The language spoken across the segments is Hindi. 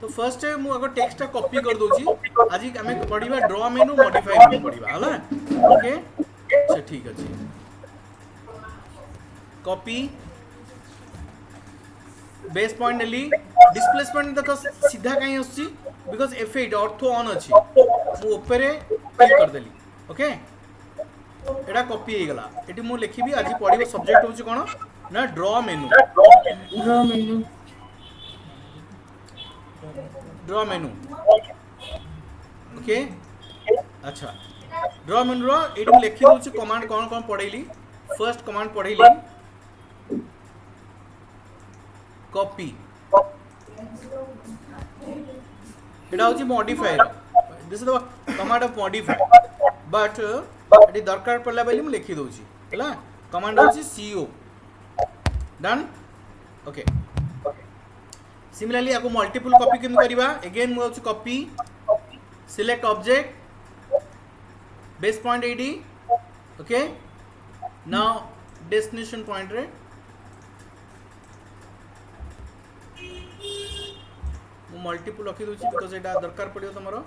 तो फर्स्ट मु अगर टेक्स्ट कॉपी कर दोची आज आम पढ़ा ड्रॉ मेनू मॉडिफाई मेनू पढ़ा है ओके अच्छा ठीक अच्छे कॉपी बेस पॉइंट नेली डिस्प्लेसमेंट देख सीधा कहीं आसुची बिकॉज F8 ऑर्थो ऑन अच्छी मु ऊपर क्लिक कर देली ओके एटा कॉपी हो गला एटी मु लिखिबी आज पढ़िबो सब्जेक्ट होची कोन ना ड्रॉ मेनू ड्रॉ मेनू ओके अच्छा ड्रॉ मेनू रो एटी मु लिखि दोची कमांड कोन कोन पढ़ैली फर्स्ट कमांड पढ़ैली कॉपी एटा होची modifier this is the command of modify but eighty दरकार पड़ला बेली मु लिखि दोची हला कमांड होची co डन ओके सिमिलरली आपको मल्टीपल कॉपी केम करबा अगेन मु होची copy select object base point एडी ओके नाउ डेस्टिनेशन पॉइंट रे मु मल्टीपल रखी दोची बिकॉज़ एटा दरकार पड़ियो तमरो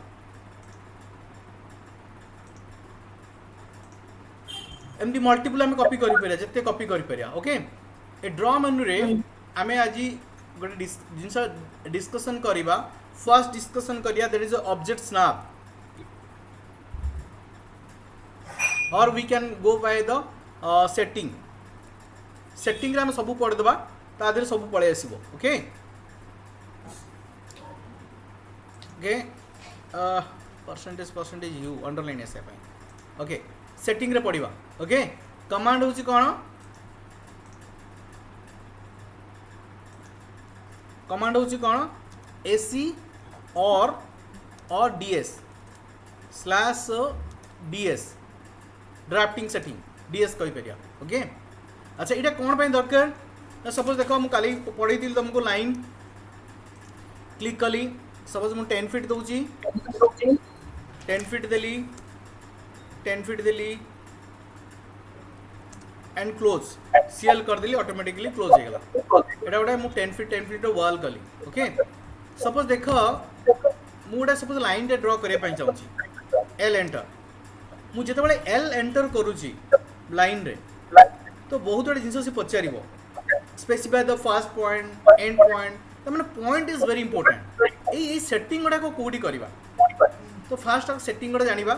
एमडी मल्टीपल आम कॉपी करि परिया जत्ते कॉपी करि परिया ओके ए ड्रॉ मेनू रे आमे आजी गोटे जिनस डिस्कशन करिबा फर्स्ट डिस्कशन करिया दैट इज ऑब्जेक्ट स्नैप और we can go by the setting रे हम सब पढ़ देबा ता देर सब पळे आसीबो okay okay percentage you underline एसे पय ओके सेटिंग रे पढ़िबा ओके कमांड होची कोन कमांड होची कोन AC और DS slash DS drafting setting DS कहि परिया ओके अच्छा इटा कोन पय दरकार ना सपोज देखो मु काली पढ़ी दिल तुमको लाइन क्लिक कली सपोज मु 10 फीट दोची 10 फीट देली 10 फीट देली एंड क्लोज सीएल कर देली ऑटोमेटिकली क्लोज हो गला एटा गोटे मु 10 फीट वॉल कली ओके सपोज देख मु गोटे सपोज लाइन रे ड्रॉ करे पय चाहूची एल एंटर मु जेते बळे एल एंटर करूची लाइन रे तो बहुत बड़े जिनस से पचारिबो specify the first point and point त माने पॉइंट इज वेरी इंपोर्टेंट ए सेटिंग गुडा को कोडी करबा तो फास्ट सेटिंग गुडा जानिबा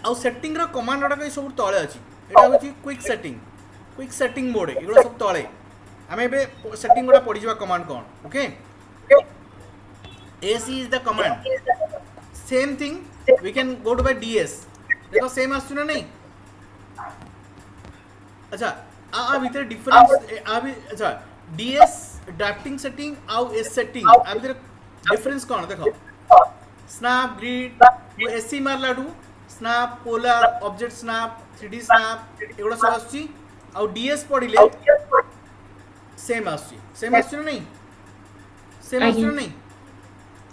आउ सेटिंग रो कमांड गुडा सब तळे अछि एटा होची क्विक सेटिंग मोड एगुडा सब तळे हमें बे सेटिंग गुडा पढि जबा कमांड कोन okay AC is the command same thing we can go to by DS देखो सेम आसु ना नहीं अच्छा आ भीतर डिफरेंस आ भी अच्छा DS ड्राफ्टिंग सेटिंग आउ S सेटिंग आ भीतर डिफरेंस कोन देखो स्नैप ग्रिड AC मारलाडू snap polar object snap 3D snap एगुडा सब आसुची आउ DS पढिले सेम आसुची ना नहीं सेम आसुची ना नहीं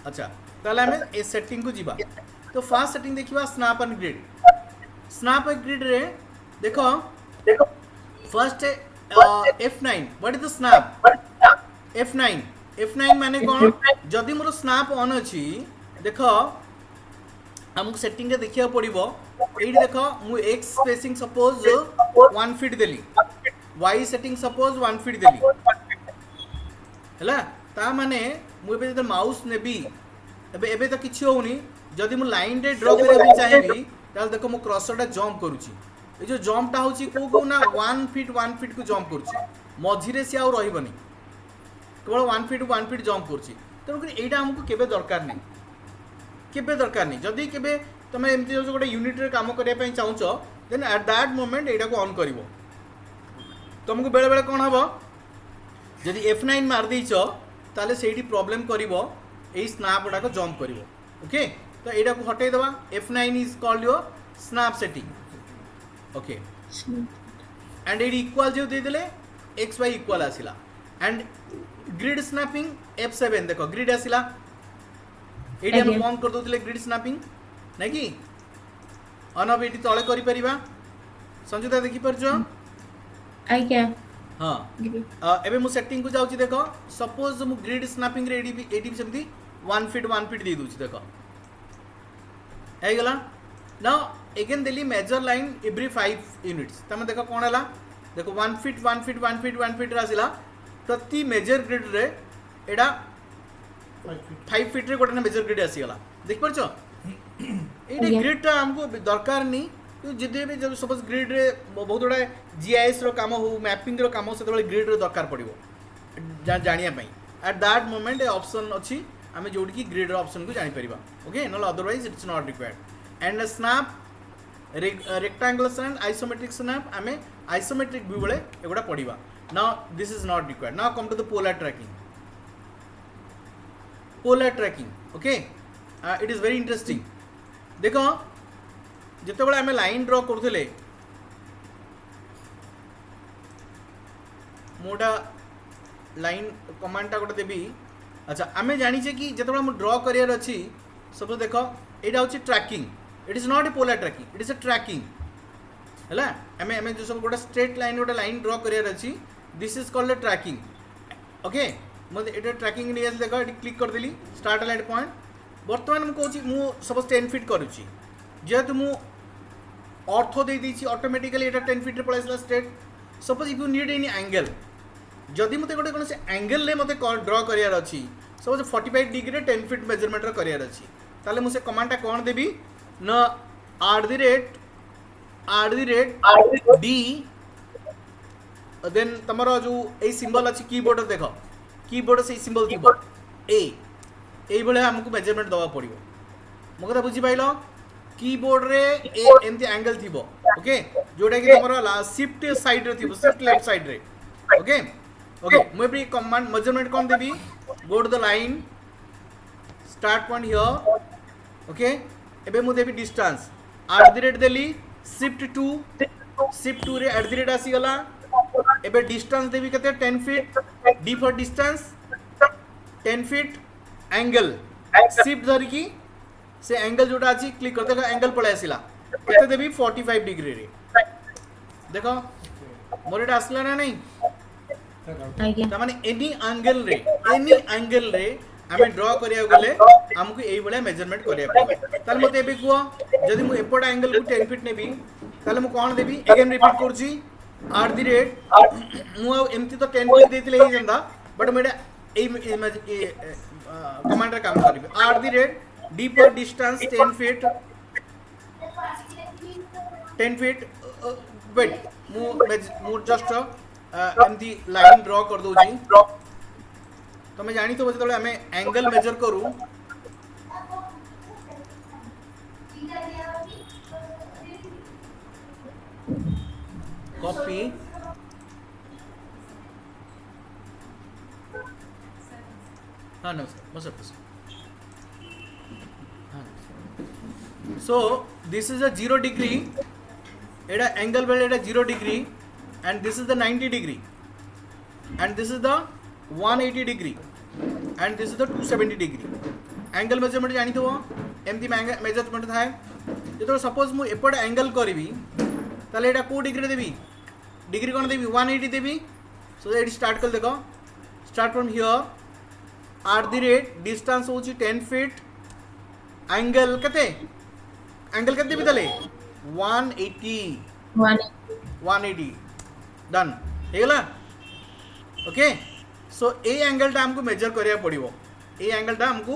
अच्छा ताले हमें ए सेटिंग को जीवा तो फास्ट सेटिंग देखिबा स्नैप एंड ग्रिड रे देखो first F9 what is the snap F9 माने कोन जदी मोर स्नैप ऑन अछि देखो हमको सेटिंग रे देखिया पड़िबो एडी देखो मु x स्पेसिंग सपोज 1 फीट देली y सेटिंग सपोज 1 फीट देली हला ता माने मु एबे जदि माउस नेबी एबे तो किछि होउनी जदि मु लाइन रे ड्रॉ करे चाहिबी ताल देखो मु क्रसरटा जंप करूची ए जो जंपटा होची को ना 1 फीट को जंप करूची मझिरे से आ रहिबनी केवल 1 फीट जंप करूची तो एटा हमको केबे दरकार नहीं जदि केबे तमे एमती जो गोटे यूनिट रे काम करिया पय चाहूचो देन एट दैट मोमेंट एटा को ऑन करिवो तुमको बेले बेले कोन हबो जदि F9 मार देइचो ताले सेठी प्रॉब्लम करिवो एई स्नैप गुडा को जंप करिवो ओके तो एटा को हटाई देबा F9 is called your snap setting okay and एडी इक्वल जो दे देले xy इक्वल आसिला एंड ग्रिड स्नैपिंग F7 देखो ग्रिड आसिला एडी हम ऑन कर दोतले ग्रिड स्नैपिंग नै कि ऑन अब एडी तळे करि परिबा संजुता देखि परजो आज्ञा हाँ एबे मु सेटिंग को जाउची देखो सपोज मु ग्रिड स्नैपिंग रे एडी सेमती 1 फीट दे दूची देखो हे गला नाउ अगेन देली मेजर लाइन एवरी 5 यूनिट्स तमे देखो कोन हला देखो 1 फीट रासिला प्रति मेजर ग्रिड रे एडा 5 फीट रे गोटे मेजर ग्रिड आसी गला देख परछो एडे ग्रिड ता हमको दरकार नी जिदे भी जब सपोज ग्रिड रे बहुत गुड़ा जीआईएस रो काम हो मैपिंग रो काम हो से ग्रिड रो दरकार पड़ो जानिया पई एट दैट मोमेंट ए ऑप्शन अच्छी आम जोड़ की ग्रिड रो ऑप्शन को जानि परिबा okay not otherwise it's not required and snap rectangular snap isometric snap आम आइसोमेट्रिक व्यू बेले एगुड़ा पड़िबा now this is not required now come to the polar tracking okay it is very interesting देखो जिते बड़े आम लाइन ड्र करुले मोटा लाइन कमांडटा गोटे देवी अच्छा आम जाचे कि जिते बड़े ड्र करार अच्छी सब देख यहाँ हूँ tracking it is not a polar tracking it is a tracking है आम आम जो सब गोटे स्ट्रेट लाइन गोटे लाइन ड्र करार अच्छी this is called a tracking okay मतलब ये ट्रैकिंग नहीं आस देख ये क्लिक करदेली स्टार्ट लाइट पॉइंट बर्तमान मुझे सपोज 10 फीट करुच्ची जेहेतु मु ऑर्थो दे दीची ऑटोमेटिकली एटा 10 फीट रे पळाइसला straight suppose if you need any angle जदि मते गोटे कोनसे एंगल ले मते ड्रॉ करियार अछि सपोज 45 डिग्री रे 10 फीट मेजरमेंट रो करियार अछि ताले मु से कमांड टा कोन देबी न @ डी देन तमरो जो ए सिंबल अछि कीबोर्ड देखो कीबोर्ड से सिंबल थिबो ए बेले हमको मेजरमेंट दवा पड़िबो मो कथा बुझी पाइलो कीबोर्ड रे एमती एंगल थिबो ओके जोटा कि तमरो शिफ्ट साइड रे थिबो शिफ्ट लेफ्ट साइड रे ओके ओके मु भी कमांड मेजरमेंट कोन देबी go to the line start point here okay एबे मु देबी डिस्टेंस @ देली शिफ्ट 2 रे @ आसी गला एबे डिस्टेंस देबी कते 10 feet D for distance 10 feet angle shift धर की से एंगल जोटा अच्छी क्लिक करते देखो एंगल पड़े आसला केते देबी 45 डिग्री रे देखो मोर एटा आसला ना नहीं त माने एनी एंगल रे हमें ड्रॉ करिया गले हमको एई बळे मेजरमेंट करिया पड़े ताल मते एबे को जदी मु एपट एंगल को 10 फीट नेबी ताले मु कोन देबी अगेन रिपीट करची @ मु एमती तो 10 फीट देतिले ही जंदा बट मेडा ए कमांड रे काम करबी @ D for distance 10 feet wait मु जस्ट एमती लाइन ड्रॉ कर दोजी तो मैं जानी तो जतले हमें एंगल मेजर करू कॉपी हाँ नमस्कार so this is a 0 degree एडा एंगल बेले एडा 0 degree and this is the 90 degree and this is the 180 degree and this is the 270 degree angle measurement जानी तो एमती मेजरमेंट थाए जो सपोज मु एपट एंगल करी ताले एडा को डिग्री देबी डिग्री कोन देबी 180 देबी सो एडी स्टार्ट कर देखो स्टार्ट फ्रॉम हियर @ डिस्टेंस होची 10 फीट एंगल कते देबी ताले 180 डन हेगला ओके सो ए एंगल टा हमको मेजर करिया पड़िबो ए एंगल टा हमको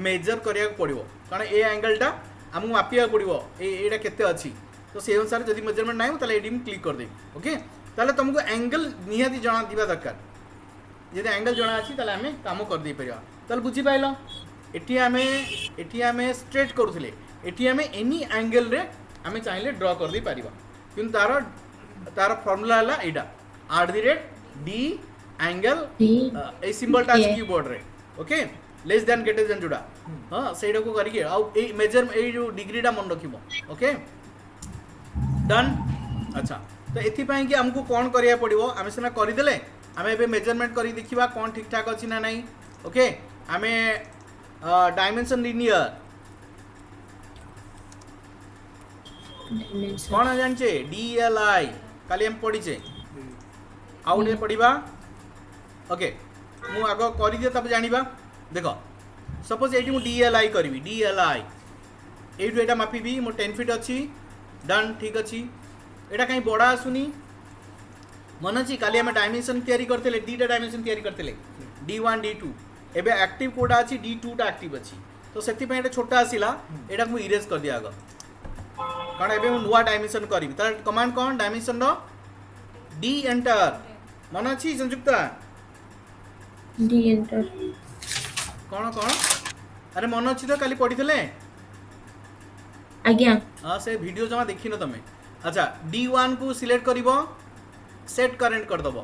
मेजर करिया पड़िबो कारण ए एंगल टा हमको मापिया पड़िबो एटा केते अछि तो से अनुसार जदी मेजरमेंट नाही ताले एडी में क्लिक कर दे ओके ताले तुमको एंगल निहाती जणा दिबा दरकार जदी एंगल जणा अछि ताले हमें काम कर दे परिया ताले बुझी पाइलो एठी आमे स्ट्रेट करूथिले एठी आमे एनी एंगल रे आमे चाहिले ड्रॉ कर दे परिबा किंतु तार फार्मूला हला एडा @ डी एंगल ए सिंबल टा कीबोर्ड रे okay less than greater than जुड़ा हां सेडा को करिके आ ए मेजर ए जो डिग्री टा मन रखिबो ओके डन अच्छा तो एथि पई कि हमको कोन करिया पड़िबो आमे सेना करि देले आमे बे मेजरमेंट करी देखिबा कोन ठीक ठाक अछि ना नाही ओके आमे डायमेंशन लिनियर कौन जानचे DLI काली हम पढ़ी छे आउ टे पढ़िबा ओके मु आगो करि दे तब जानिबा देखो सपोज एटी मु डीएलआई करबी डीएलआई एटू एटा मापिबी मो 10 फीट अछि डन ठीक अछि एटा कहीं बड़ा आसुनी मन अछि काली हम डायमेंशन तयारी करतेले दीटा डायमेंशन तयारी करतेले D1 D2 एबे एक्टिव कोडा अछि D2 टा एक्टिव अछि तो सेति पे एटा छोटा आसिला एटा मु इरेज कर दिया आगो कारण एबे मु नुवा डायमेंशन करबी तार कमांड कोन डायमेंशन रो डी एंटर मन अछि संयुक्ता डी एंटर कौन कौन अरे मन अच्छी तो काली पढ़ी थे आज्ञा हाँ से वीडियो जमा देखी न तमें अच्छा D1 को सिलेक्ट करिवो सेट करंट कर दबो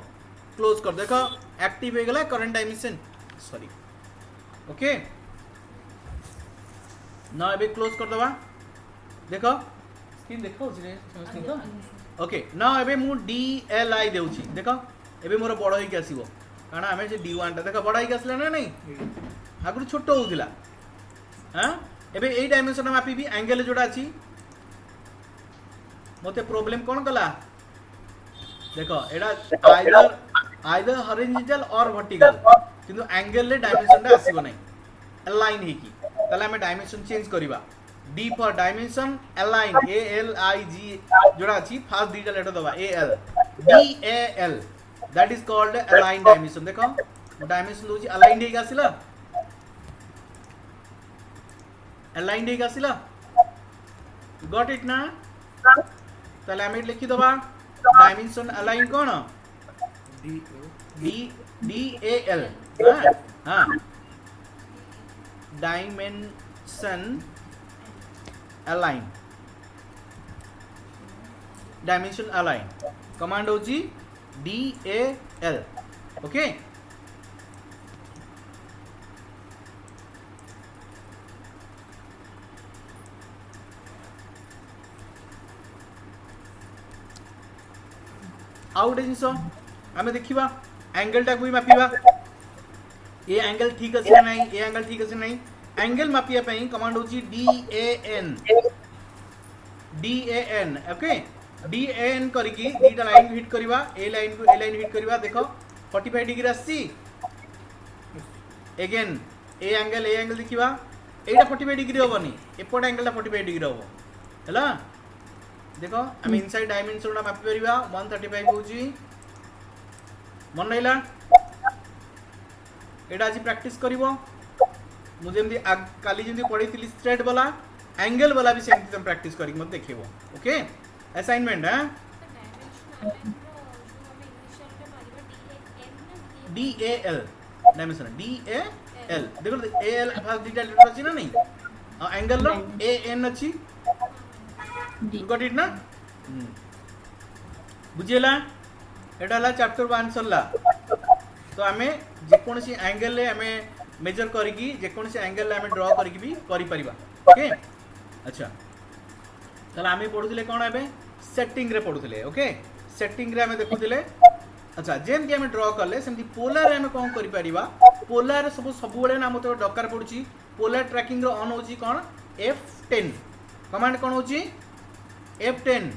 क्लोज कर देखो एक्टिव हो गला करंट डायमेंशन सॉरी ओके ना एबे क्लोज कर दबा देखो स्क्रीन देखो जे स्क्रीन तो ओके ना एबे मु DLI देउची देखो एबे मोर बड़ होई के आसीबो कारण आमे जे D1 टा देखो बड़ होई के आसला ना नहीं आगु छोट होउथिला हां एबे एई डायमेंशन मापीबी एंगल जोडा अछि मते प्रॉब्लम कोन कला देखो एडा आइदर हॉरिजॉन्टल और वर्टिकल किंतु एंगल ले डायमेंशन टा आसीबो नै अलाइन हे की तले हमें डायमेंशन चेंज करिबा D for dimension align A L I G जोडा अछि फास्ट डिजिटल लेटर दबा A L D A L that is called align dimension देखो डायमेंशन दोची अलाइन हे आसिला अलाइन हे आसिला गॉट इट ना तले हमें लिखि दबा डायमेंशन अलाइन कोन D A L हां dimension align dimension align command होची DAL ओके आउट जिनस आमे देखिबा एंगल टा कोई मापिबा ए एंगल ठीक अछि ना नहीं ए एंगल ठीक अछि नहीं एंगल मापिया पई कमांड होची DAN ओके DAN करिकी दीटा लाइन हिट करिबा ए लाइन को ए लाइन हिट करिबा देखो 45 डिग्री आसी अगेन ए एंगल देखिबा एटा 45 डिग्री होबनी एपट एंगल टा 45 डिग्री होबो हला देखो हम इनसाइड डायमेंशन टा मापि परिबा 135 होची मन नैला एटा आज प्रैक्टिस करिवो मु जेमदी काली जेमदी पढिथिली स्ट्रेट वाला एंगल वाला भी सेम तुम प्रैक्टिस करिक मत देखिवो ओके असाइनमेंट हां DAL डायमेंशन DAL देखो AL फास्ट डिजिटल लेटर अछि ना नहीं एंगल लो AN अछि गॉट इट ना बुझियला एटा ला चैप्टर 1 सरला तो हमें जे कोनसी एंगल ले हमें मेजर करिकी जे कोनसी एंगल ले हमें ड्रा करिकी भी करि परिबा ओके अच्छा तला हमें पढुथिले कोन एबे सेटिंग रे पढुथिले ओके सेटिंग रे हमें देखुथिले अच्छा जेम कि हमें ड्रा करले सेमती पोलर रे हमें कोन करि परिबा पोलर सब बेले ना मते दरकार पडुची पोलर ट्रैकिंग रो ऑन होची कोन F10 कमांड कोन होची F10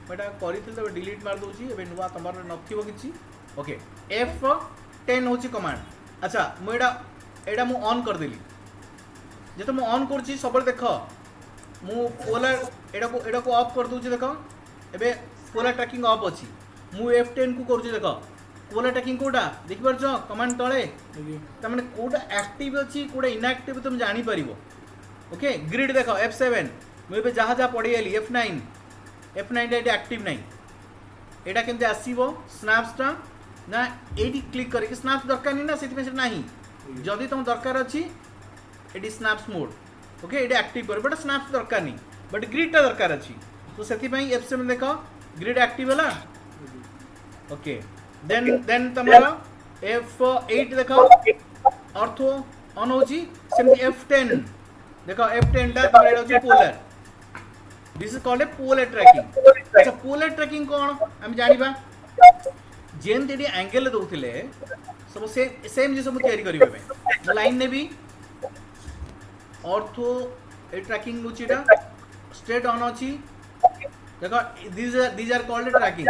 बेटा करिथिल तो डिलीट मार दोची एबे नुवा तमर नथिबो किछि ओके F10 होची कमांड अच्छा मु एडा मु ऑन कर देली जेतो मु ऑन करछि सबले देखो मु पोलर एडा को ऑफ कर दोची देखो एबे पोलर ट्रैकिंग ऑफ अछि मु F10 को करछि देखो पोलर ट्रैकिंग कोडा देखि परछो कमांड तळे त माने कोडा एक्टिव अछि कोडा इनएक्टिव तुम जानि परिबो ओके ग्रिड देखो F7 मु एबे जहा जहा पडी एली F9 एटा एक्टिव नहीं एटा केमते आसीबो स्नैप्स टा ना एडी क्लिक करके स्नैप्स दरकार नहीं ना सेति में नाही जदी तुम दरकार अछि एडी स्नैप्स मोड ओके एडी एक्टिव कर बट स्नैप्स दरकार नहीं बट ग्रिड टा दरकार अछि तो सेति पई F7 देखो ग्रिड एक्टिव होला ओके देन तमरा F8 देखो ऑर्थो ऑन होची सेमती F10 देखो F10 टा तमरा एडा होची polar this is called a polar tracking अच्छा पोलर ट्रैकिंग कोन हम जानिबा जेम तेडी एंगल दोथिले सब सेम जे सब तयारी करिवे में लाइन ने भी ऑर्थो ए ट्रैकिंग लुचीटा स्ट्रेट ऑन अछि देखो these are called tracking.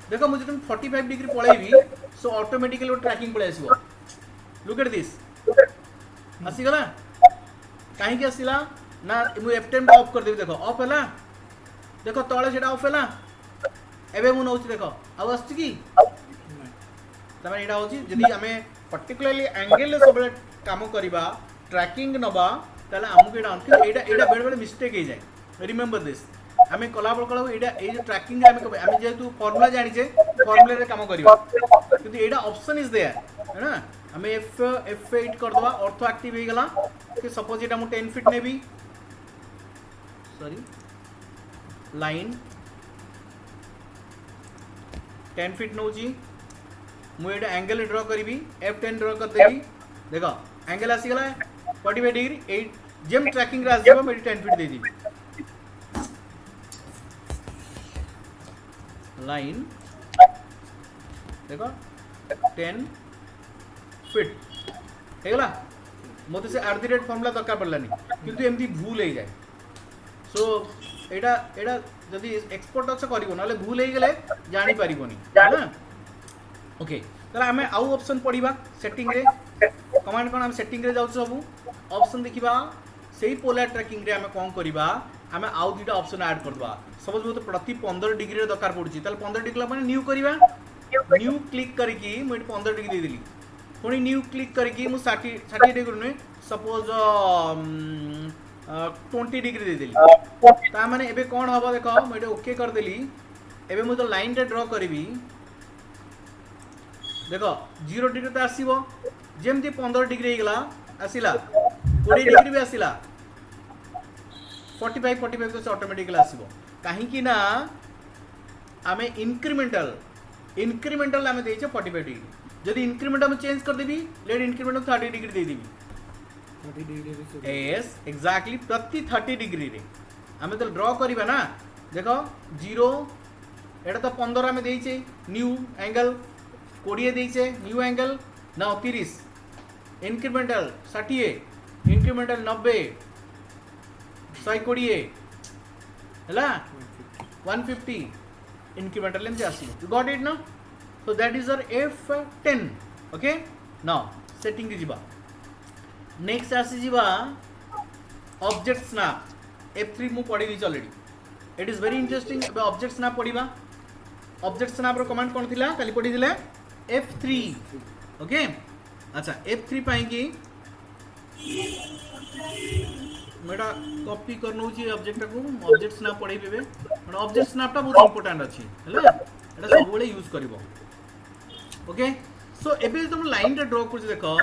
देखो मुझे तुम 45 डिग्री पळेबी सो ऑटोमेटिकली वो ट्रैकिंग पळे आसीबो. लुक एट दिस आसी गला काहे कि आसीला ना मु F10 टा ऑफ कर देबी. देखो ऑफ हैला देखो तळे सेटा ऑफ हैला एबे मु नउची देखो आ आछी की तमे एटा होची जदी हमें पर्टिकुलरली एंगल सब काम करबा ट्रैकिंग नबा ताले हमकु एटा कि एटा बेड बेड मिस्टेक हे जाय. रिमेंबर दिस आमे कला बळ कला एटा ए जो ट्रैकिंग आमे जेतु फार्मूला जानि छे फार्मूला रे काम करबा किंतु एटा ऑप्शन इज देयर है ना. हमें F8 कर दवा ऑर्थो एक्टिव हे गला कि सपोज एटा मु 10 फीट नेबी सॉरी लाइन 10 फीट नउची मु एटा एंगल ड्रा करबी F10 ड्रा कर देबी. देखो एंगल आसी गला 45 डिग्री 8 जेम ट्रैकिंग रे आसीबो मेरी 10 फीट दे दी लाइन. देखो 10 फीट हे गला मते से @ फार्मूला दरकार पड़लानी किंतु एमती भूल हे जाय. सो एटा एटा जदी एक्सपोर्ट अच्छा करिवो नाले भूल हे गेले जानि परिबोनी है ना. ओके तला हमें आउ ऑप्शन पढिबा सेटिंग रे कमांड कोन हम सेटिंग रे जाउ सब ऑप्शन देखिबा सेही पोलर ट्रैकिंग रे हमें कोन करिबा हमें आउ दुटा ऑप्शन ऐड करबा. सपोज मते प्रति 15 डिग्री रे दरकार पड़ुची ताले 15 डिग्री माने न्यू करिबा. न्यू क्लिक करके मु 15 डिग्री दे देली पुणी न्यू क्लिक करके मु 60 डिग्री ने सपोज 20 डिग्री दे देली ता माने एबे कोन हबो देखो मु एटा ओके कर देली. एबे मु तो लाइन रे ड्रा करबी देखो 0 डिग्री तो आसीबो जेमती 15 डिग्री गला आसीला 20 डिग्री भी आसीला 45 तो ऑटोमेटिकली आसीबो. काहे कि ना आमे इंक्रीमेंटल आमे देइछे 45 डिग्री जदी इंक्रीमेंट हम चेंज कर देबी लेट इंक्रीमेंट 30 डिग्री दे देबी 30 डिग्री यस एग्जैक्टली प्रति 30 डिग्री रे हमें तो ड्रॉ करबा ना. देखो 0 एटा तो 15 हमें देइछे न्यू एंगल 20 देइछे new angle now 30 incremental 60 incremental 90 120 हैला 150 incremental length आसीबो. You got it now? So that is our F10. Okay? Now setting रे जिबा. Next आसी जिबा object snap. F3 मु पढी this already. It is very interesting. अब object snap पढिबा. Object snap रो कमांड कोन थिला खाली पढी दिले F3. Okay? अच्छा F3 पाई की मेरा कॉपी करनो छी ऑब्जेक्ट को ऑब्जेक्ट स्नैप पढै बेबे पण ऑब्जेक्ट स्नैप ता बहुत इंपोर्टेंट अछि हैला एटा सब बेले यूज करबो. ओके सो एबे तुम लाइन रे ड्रा कर देखो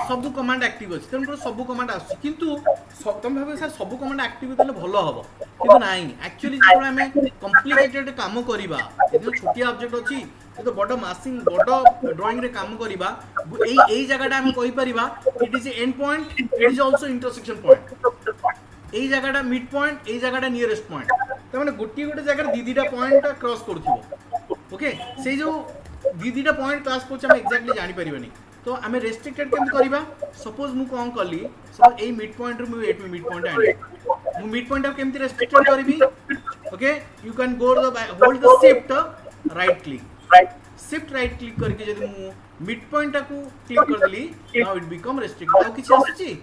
सब कमांड एक्टिव अछि तुम सब कमांड आछि किंतु तुम भाबे सर सब कमांड एक्टिव तले भलो हबो किंतु नाही एक्चुअली जेतो हमें कॉम्प्लिकेटेड काम करिबा एतो छोटी ऑब्जेक्ट अछि एतो बडो मासिंग बडो ड्राइंग रे काम करिबा एई जगहटा हम कहि परिबा it is end point it is also intersection point एई जगहटा मिड पॉइंट एई जगहटा नियरेस्ट पॉइंट त माने गोटे जगह दीदीटा पॉइंट क्रॉस करथिबो. ओके से जो दीदीटा पॉइंट क्रॉस करछ हम एग्जैक्टली जानि परिबानी तो आमे रेस्ट्रिक्टेड केम करिबा. सपोज मु कोन करली सपोज एई मिड पॉइंट रे मु एट मिड पॉइंट आनी मु मिड पॉइंट अब केमति रेस्ट्रिक्टेड करबी. Okay you can go to the hold the shift right click करके जदि मु मिड पॉइंट को क्लिक कर देली नाउ इट बिकम रेस्ट्रिक्टेड. आ किछ आसी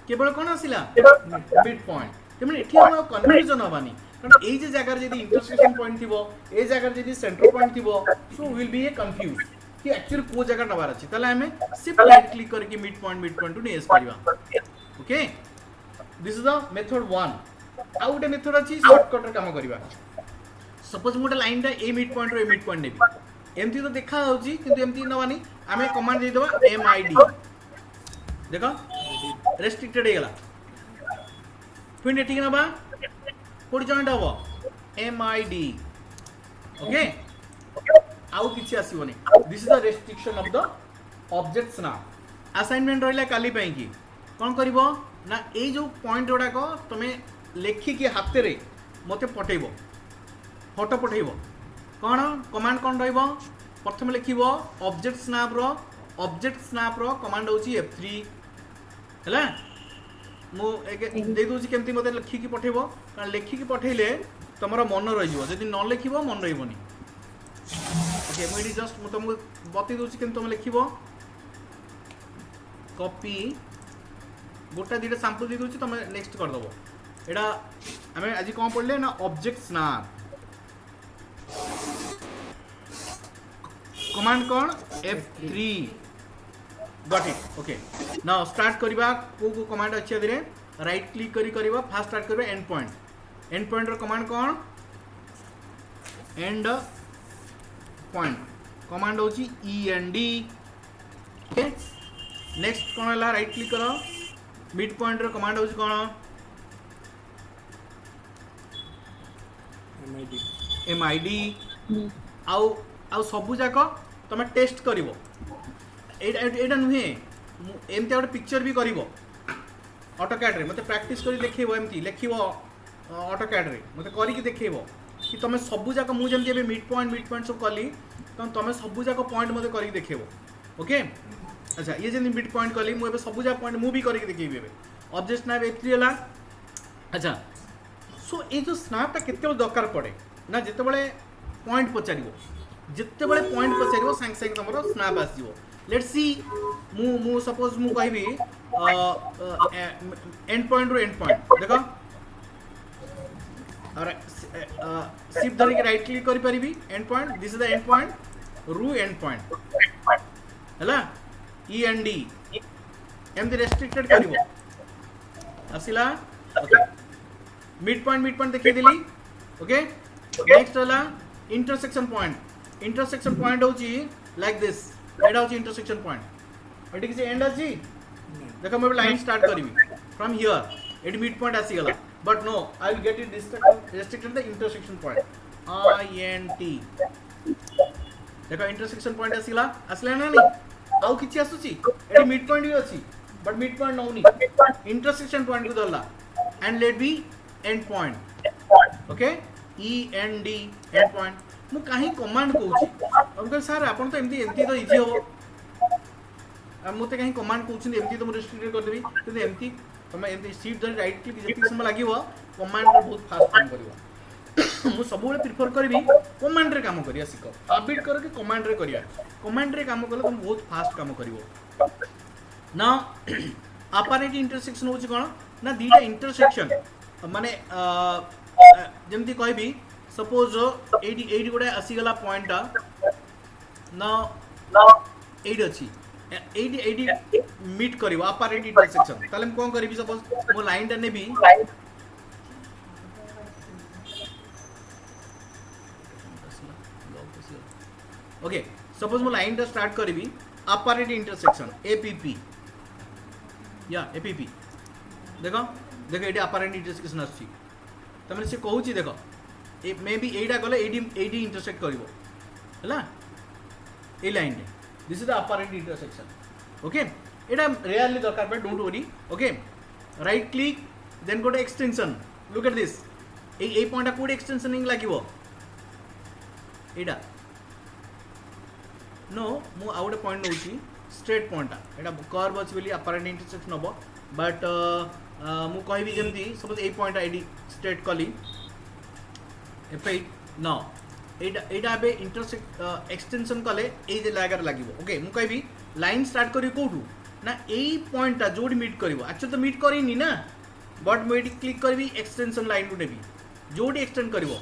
केवल कोन आसिला मिड पॉइंट तेमने एठी हम कंफ्यूजन होबानी कारण एई जे जगह जदि इंटरसेक्शन पॉइंट थिबो ए जगह जदि सेंटर पॉइंट थिबो so will be a confuse कि एक्चुअली को जगह नबार अछि तले हमें सिर्फ राइट क्लिक करके मिड पॉइंट टू नेस परिबा. Okay this is the method 1. आ उटे मेथड अछि शॉर्टकट रे काम करबा. सपोज मोटे लाइन टा ए मिड पॉइंट रो ए मिड पॉइंट नेबी एमती तो देखा होची किंतु एमती नवानी हमें कमांड दे देबा MID देखो रेस्ट्रिक्टेड हे गला फिर ठीक ना बा कोड जॉइंट हबो MID. ओके आउ किछि आसीबोनी. This is the restriction of the object snap. Assignment रहला काली पई की कोन करबो ना ए जो पॉइंट जोडा को तमे लेखि के हाथ रे मते पठेइबो फोटो पठेइबो कोन कमांड कोन रहइबो प्रथम लिखिबो ऑब्जेक्ट स्नैप रो कमांड होची F3 हैला मु दे दूची केमती मते लिखिकी पठेबो कारण लिखिकी पठेले तमरो मन रहि जिवो जदि न लिखिबो मन रहिबोनी ओके मु जस्ट मु तुमको बतै दूची केमती तुम लिखिबो कॉपी गोटा दीटा सैंपल दे दूची तुम नेक्स्ट कर दबो एडा हमें आज कौन पढ़ले ना ऑब्जेक्ट स्नैप कमांड कौन F3 got it okay now start करबा को कमांड अछि अदिरे राइट क्लिक करी करबा फास्ट स्टार्ट करबा एंड पॉइंट रो कमांड कौन एंड पॉइंट कमांड होची END ओके नेक्स्ट कौन हला राइट क्लिक करो मिड पॉइंट रो कमांड होची कौन MID आउ आउ सबु जाक तुम टेस्ट करिवो एटा नुहे एमती गोटे पिक्चर भी करिवो ऑटोकैड रे मते प्रैक्टिस करी देखिवो एमती लिखिवो ऑटोकैड रे मते करिक देखिवो कि तुम सबु जाक मु जेमती एबे मिड पॉइंट सब कली तुम सबु जाक पॉइंट मते करिक देखिवो ओके अच्छा ये जेमती मिड पॉइंट कली मु एबे सबु जाक पॉइंट मु भी करिक देखिबे एबे ऑब्जेक्ट स्नैप F3 हला अच्छा सो ये जो स्नैपटा केते दरकार पड़े ना जिते पॉइंट पचारिबो जिते पॉइंट पचारिबो सांग सांग तुमरो स्नैप आसीबो लेट्स सी मु सपोज मु कहबी एंड पॉइंट रो एंड पॉइंट देखो और शिफ्ट धरि के राइट क्लिक करि परिबी end point this is the end point रू एंड पॉइंट हला END एमती रेस्ट्रिक्टेड करिवो आसिला ओके मिड पॉइंट देखि देली ओके नेक्स्ट हला इंटरसेक्शन पॉइंट होची लाइक दिस एडा होची इंटरसेक्शन पॉइंट एटी किसी एंड अछि देखो मैं लाइन स्टार्ट करिवि फ्रॉम हियर एटी मिड पॉइंट आसी गला but no I will get it restricted the intersection point INT देखो इंटरसेक्शन पॉइंट आसीला आसला ना नहीं आउ किछि आसुची एटी मिड पॉइंट भी अछि बट मिड पॉइंट नौनी इंटरसेक्शन पॉइंट को दला and let be end point okay END end point मु काहे कमांड कहूची हम कह सर आपन तो एमती तो इजी हो मते काहे कमांड कहउछन एमती तो मु रेस्ट्रिक्ट कर देबी तो एमती तमे एमती शिफ्ट धरि राइट क्लिक जति समय लागिवो कमांड रे बहुत फास्ट काम करिवो मु सब बेले प्रिफर करबी कमांड रे काम करिया सिको हैबिट करो कि कमांड रे करिया कमांड रे काम करले तुम बहुत फास्ट काम करिवो ना अपारेंट इंटरसेक्शन होची कोन ना दीटा इंटरसेक्शन माने जमती कहबी सपोज 80 गोटे आसीगला पॉइंट ना 8 अच्छी 80 मीट करिवो अपारेंट इंटरसेक्शन ताले हम कोन करिवि सपोज मो लाइन टा नेबी ओके सपोज मो लाइन टा स्टार्ट करिवि अपारेंट इंटरसेक्शन APP या APP देखो एटी अपारेंट इंटरसेक्शन आछि तमने से कहूची देखो मे बी एडा गले 80 इंटरसेक्ट करिवो हला ए लाइन रे this is the apparent intersection okay एडा रियली दरकार पे don't worry okay right click then go to extension look at this ए पॉइंट कोड एक्सटेंशनिंग लागिवो एडा नो मु आउट पॉइंट नउची स्ट्रेट पॉइंट एडा कर्व अछि बोली अपारेंट इंटरसेक्शन हबो बट मु कहबी जेमती सपोज ए पॉइंट आईडी स्ट्रेट कली F8 नो एडा बे इंटरसेक्ट एक्सटेंशन कले ए जे लागर लागिवो ओके मु कहबी लाइन स्टार्ट करी कोठू ना ए पॉइंट ता जोडी मीट करिवो एक्चुअली तो मीट करिनी ना बट मु एडी क्लिक करबी एक्सटेंशन लाइन को नेबी जोडी एक्सटेंड करिवो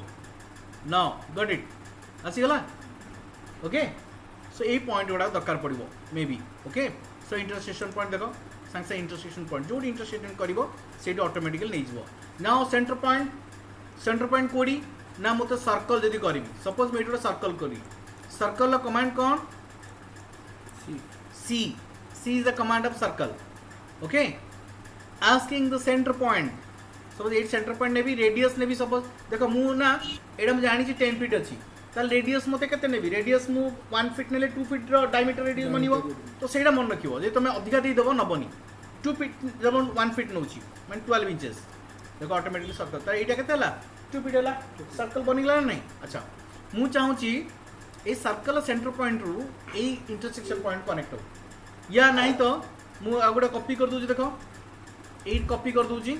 नाउ गॉट इट आसी गला ओके सो ए पॉइंट गोडा दरकार पड़िवो may be okay so intersection point देखो सांगे इंटरसेक्शन पॉइंट जोडी इंटरसेक्शन करिवो सेडी ऑटोमेटिकली नै जिवो नाउ सेंटर पॉइंट कोडी ना मते सर्कल जदी करिवि सपोज मैं एटा सर्कल करी सर्कल ला कमांड कोन C is the command of circle okay asking the centre point suppose at centre point नेबी रेडियस नेबी सपोज देखो मु ना एडा हम जानि छी 10 फीट अछि ताल रेडियस मते केते नेबी रेडियस मु 1 फीट नेले 2 फीट रो डायमीटर रेडियस मनिवो तो सेडा मन रखिवो जे तमे अधिका दे देबो नबनी 2 फीट जब 1 फीट नउची माने 12 इंचेस देखो ऑटोमेटिकली सर्कल त एटा केते हला 2 फीट हला सर्कल बनिला नै अच्छा मु चाहूची ए सर्कल सेंटर पॉइंट रु ए इंटरसेक्शन पॉइंट कनेक्ट हो या नहीं तो मु आगुडा कॉपी कर दूची देखो 8 कॉपी कर दूची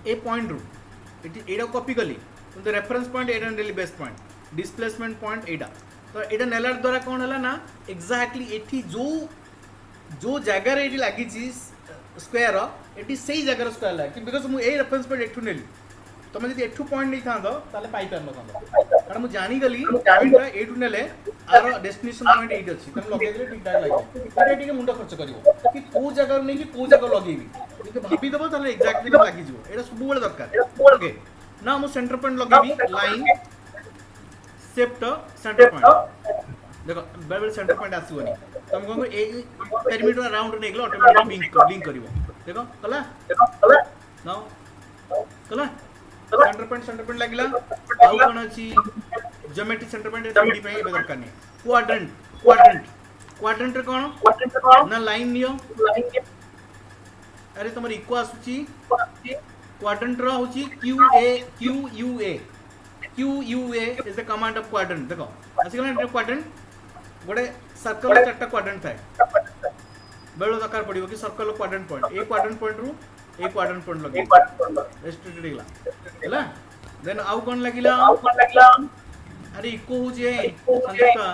ए पॉइंट रू एटा कॉपी कली तो रेफरेंस पॉइंट एटा नेली बेस पॉइंट डिस्प्लेसमेंट पॉइंट एटा तो एटा नेलार द्वारा कौन है ना एक्जाक्टली एठी जो जगह रे एठी लागी छी स्क्वायर एठी सही जगह स्क्वायर लागी बिकॉज़ मु ए रेफरेंस पॉइंट एठू नेली तुम जब एठू पॉइंट नहीं था ताले पाई पार न कारण मुझे जानी गली पॉइंट एठू नेले आर डेस्टिनेशन पॉइंट एट अछि तुम लगे दे ठीक ठाक लागे एटा ठीक मुंड खर्च करिवो कि को जगह नहीं कि को जगह लगेबी जदि भाबी देबो ताले एग्जैक्टली लागि जिवो एटा सब बेले दरकार ओके ना मु सेंटर पॉइंट लगेबी लाइन सेप्ट सेंटर पॉइंट देखो बेले सेंटर पॉइंट आसीबोनी तुम को ए पेरीमीटर अराउंड नेगलो ऑटोमेटिकली लिंक करिवो देखो कला नाउ कला सेंटर पॉइंट लागिला आउ कोन अछि ज्योमेट्री सेंटर पॉइंट 3D पे एबे दरकार नै क्वाड्रेंट रे कोन ना लाइन नियो अरे तमर इक्व आसुची क्वाड्रेंट रो होची QUA is the command of quadrant देखो आसिकला क्वाड्रेंट गोटे सर्कल रे चारटा क्वाड्रेंट थाए बेलो दरकार पड़िबो कि circle quadrant point A quadrant point रू ए क्वाड्रेंट पॉइंट लगे रेस्ट्रिक्टेड गेला हैला देन आउ कोन लागिला अरे इको हो जे संगीता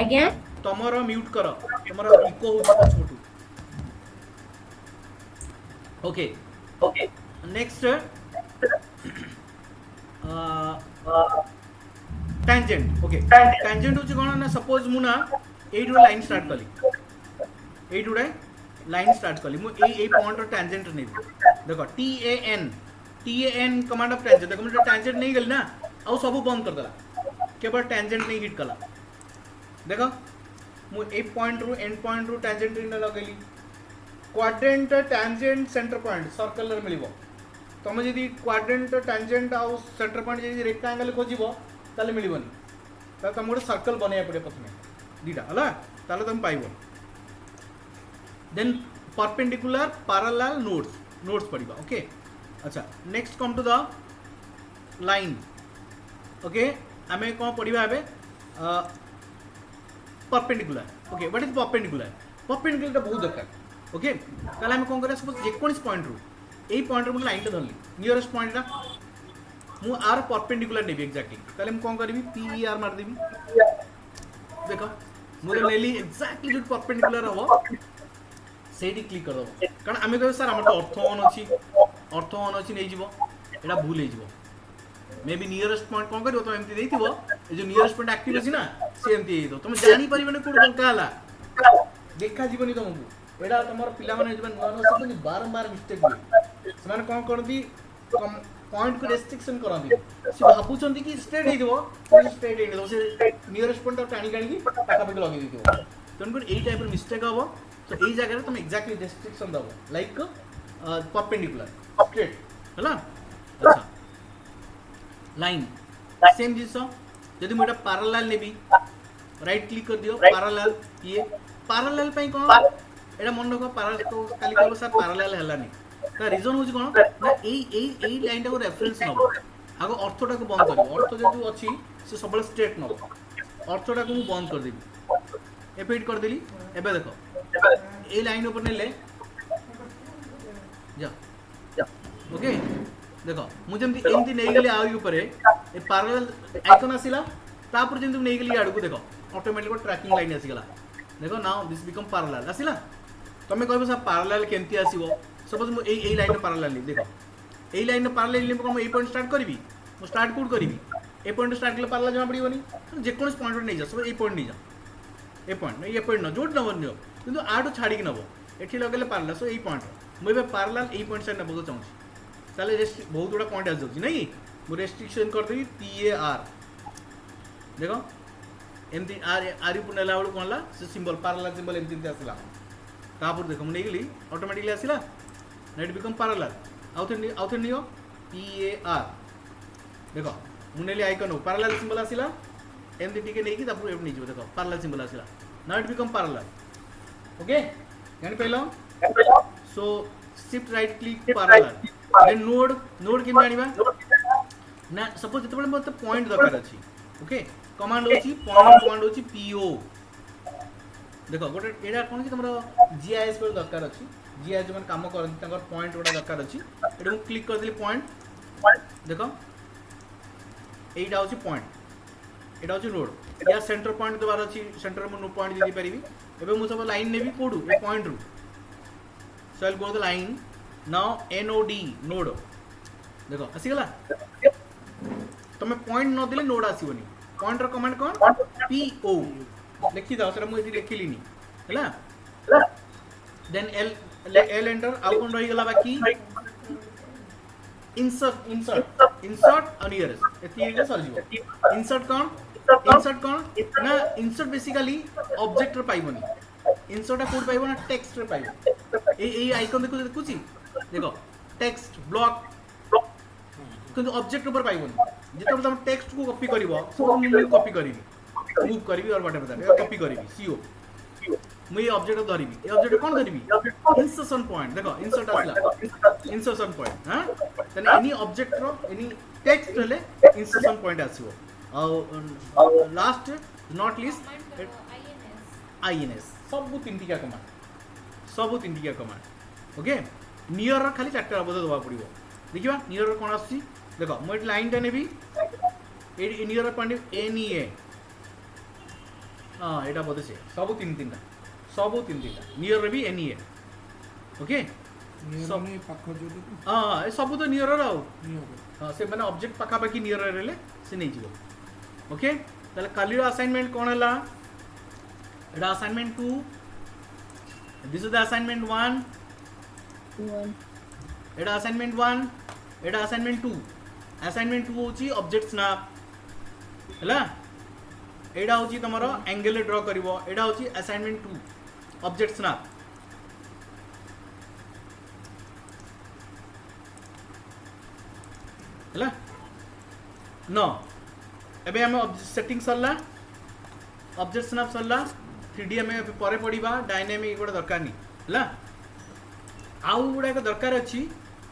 आज्ञा तमरो म्यूट करो तमरो इको हो छोटू okay next tangent okay tangent होची कोन ना सपोज मु ना एडू लाइन स्टार्ट कली एडू लाइन स्टार्ट कली मु ए पॉइंट और टैंजेंट नै देखो TAN कमांड ऑफ टैंजेंट देखो मुझे टैंजेंट नहीं गली ना आउ सब बंद कर देला केवल टैंजेंट नहीं हिट कला देखो मु ए पॉइंट रू एंड पॉइंट रू टैंजेंट इन लगेली quadrant tangent centre point circle रे मिलिबो तुम जदी क्वाड्रेंट टैंजेंट आउ सेंटर पॉइंट जदी रेक्टेंगल खोजिबो ताले मिलिबोनी त तुम गोटे सर्कल बनेया पड़े प्रथमे दीटा हला ताले तुम पाइबो देन परपेंडिकुलर पैरेलल नोड्स पड़िबा ओके अच्छा next come to the line okay आमे कोन पड़िबा एबे perpendicular okay what is perpendicular ता बहुत दरकार ओके ताले आमे कोन करे सपोज जे कोन पॉइंट रू ए पॉइंट रू लाइन टा धरली नियरेस्ट पॉइंट रा मु आर परपेंडिकुलर नेबी एक्जेक्टली ताले हम कोन करबी PER मार देबी देखो मुरे नेली एक्जेक्टली जो परपेंडिकुलर हबो सेठी क्लिक कर दो कारण आमे कहबे सर हमर तो ऑर्थो ऑन अछि नै जिवो एटा भूल हे जिवो मे बी नियरेस्ट पॉइंट कोन करिवो तो एमती देइथिबो ए जो नियरेस्ट पॉइंट एक्टिव अछि ना से एमती दो तुम जानि परिबने कोड बंका हला देखा जीवनी तुमको एटा तमर पिला माने जबन नन सब बारंबार मिस्टेक हुए समान कोन करदी पॉइंट को रेस्ट्रिक्शन करदी से भाबुचंती कि स्ट्रेट हे दिबो स्ट्रेट हे दिबो से नियरेस्ट पॉइंट टाणी टाणी टाका पे लगे दिबो तनको एई टाइप रो मिस्टेक हबो तो एई जगह रे तुम एक्जेक्टली रेस्ट्रिक्शन दबो लाइक परपेंडिकुलर स्ट्रेट हला अच्छा लाइन सेम जिसो यदि मोटा पैरेलल नेबी राइट क्लिक कर दियो पैरेलल ये पैरेलल पई कोन एटा मन रखो पैरेलल को खाली कहबो सर पैरेलल हलानी ता रीजन होची कोन ना एई लाइन टा को रेफरेंस नबो आगो अर्थटा को बंद करियो अर्थ जेतु अछि से सबले स्ट्रेट नबो अर्थटा को मु बंद कर देबी एफिट कर देली एबे देखो ए लाइन ऊपर नेले जा ओके देखो मुझे एमती नहीं गली आ ऊपर ए पैरेलल आइकन आसिला तापर जेंतु नहीं गली आडू को देखो ऑटोमेटिक ट्रैकिंग लाइन आसीगला देखो नाउ दिस बिकम पैरेलल आसिला तमे कहबो सा पैरेलल केमती आसीबो सपोज मु एई लाइन पैरेलल देखो एई लाइन पैरेलल ले को एई पॉइंट स्टार्ट करबी मु स्टार्ट कोड करबी ए पॉइंट स्टार्ट करले पैरेलल जमा पड़िबोनी जे कोन पॉइंट नै जा सब ए पॉइंट नै जा ए पॉइंट नै ए पॉइंट न जोड न बनियो किंतु आडू छाडी कि नबो एठी लगले पैरेलल सो एई पॉइंट मु एबे पैरेलल एई पॉइंट से नबो चाहूची ताले बहुत गुड़ा पॉइंट आ जाउची नै मु रेस्ट्रिक्शन कर देबी PAR देखो एमती आर ऊपर नेला वाला कोनला से सिंबल पैरेलल सिंबल एमती आसला तापर देखो मु नेगली ऑटोमेटिकली आसिला नेट बिकम पैरेलल आउथर नियो PAR देखो मु नेली आइकन पैरेलल सिंबल आसिला एमती टिके नेकी तापर एब नै जिवो देखो पैरेलल सिंबल आसिला now it become parallel okay जानि पहिलो so shift right click parallel then node के जानिबा ना सपोज जते बळे मते पॉइंट दरकार अछि ओके कमांड होची पॉइंट कमांड होची PO देखो गोटे एटा कोन कि तुमरो जीआईएस पर दरकार अछि जीआईएस जो काम करन तंगर पॉइंट गोटा दरकार अछि एटा मु क्लिक कर देली पॉइंट देखो एटा होची पॉइंट एटा होची रोड या सेंटर पॉइंट दबार अछि सेंटर मु पॉइंट दे परिबी एबे मु सब लाइन नेबी कोडू ए पॉइंट रू so I will go the line now NOD node देखो आसी गला तमे पॉइंट न देले नोड आसीबनी पॉइंट रो कमांड कोन पीओ लिखि दाओ सेरा मु एठी लिखिलिनी हला देन एल एंटर आउ कोन रही गला बाकी इंसर्ट और नियरेस्ट एती के सर जीवो इंसर्ट कोन ना इंसर्ट बेसिकली ऑब्जेक्ट रे पाइबनी इंसर्ट कोड पाइबो ना टेक्स्ट रे पाइबो ए आइकन देखुची देखो टेक्स्ट ब्लॉक किंतु ऑब्जेक्ट ऊपर पाइबनी जेतब तुम टेक्स्ट को कॉपी करबो सो मु कॉपी करबी मूव करबी और व्हाटएवर दैट कॉपी करबी सीओ मु ये ऑब्जेक्ट धरिबी ए ऑब्जेक्ट कोन धरिबी इंसर्शन पॉइंट देखो इंसर्ट आसला इंसर्शन पॉइंट हां तने एनी ऑब्जेक्ट रो एनी टेक्स्ट रे इंसर्शन पॉइंट आसीबो और लास्ट नॉट लीस्ट आईएनएस सब तीन टिका कमांड ओके नियर रो खाली चारटा बोध दबा पड़िबो देखिबा नियर रो कोन आसी देखो मु लाइन टा नेबी ए नियर रो पॉइंट एनईए हां एटा बोध से सब तीन नियर रे भी एनईए ओके सब ने पाखो जो हां ए सब तो नियर रो नियर हां से माने ऑब्जेक्ट पाखा पाखी नियर रेले से नै जीवो ओके ताले काली असाइनमेंट कोन हला एटा assignment 2 this is the assignment 1 Etah assignment 1 Etah assignment 2 assignment 2 होची ऑब्जेक्ट स्नैप हला एटा होची तमरो एंगल ड्रा करबो एटा होची असाइनमेंट 2 ऑब्जेक्ट स्नैप हला नो एबे हम सेटिंग सरला ऑब्जेक्ट स्नैप सरला 3D में परे पड़ीबा डायनामिक गोटे दरकार नहीं हला आउ गुडा के दरकार अछि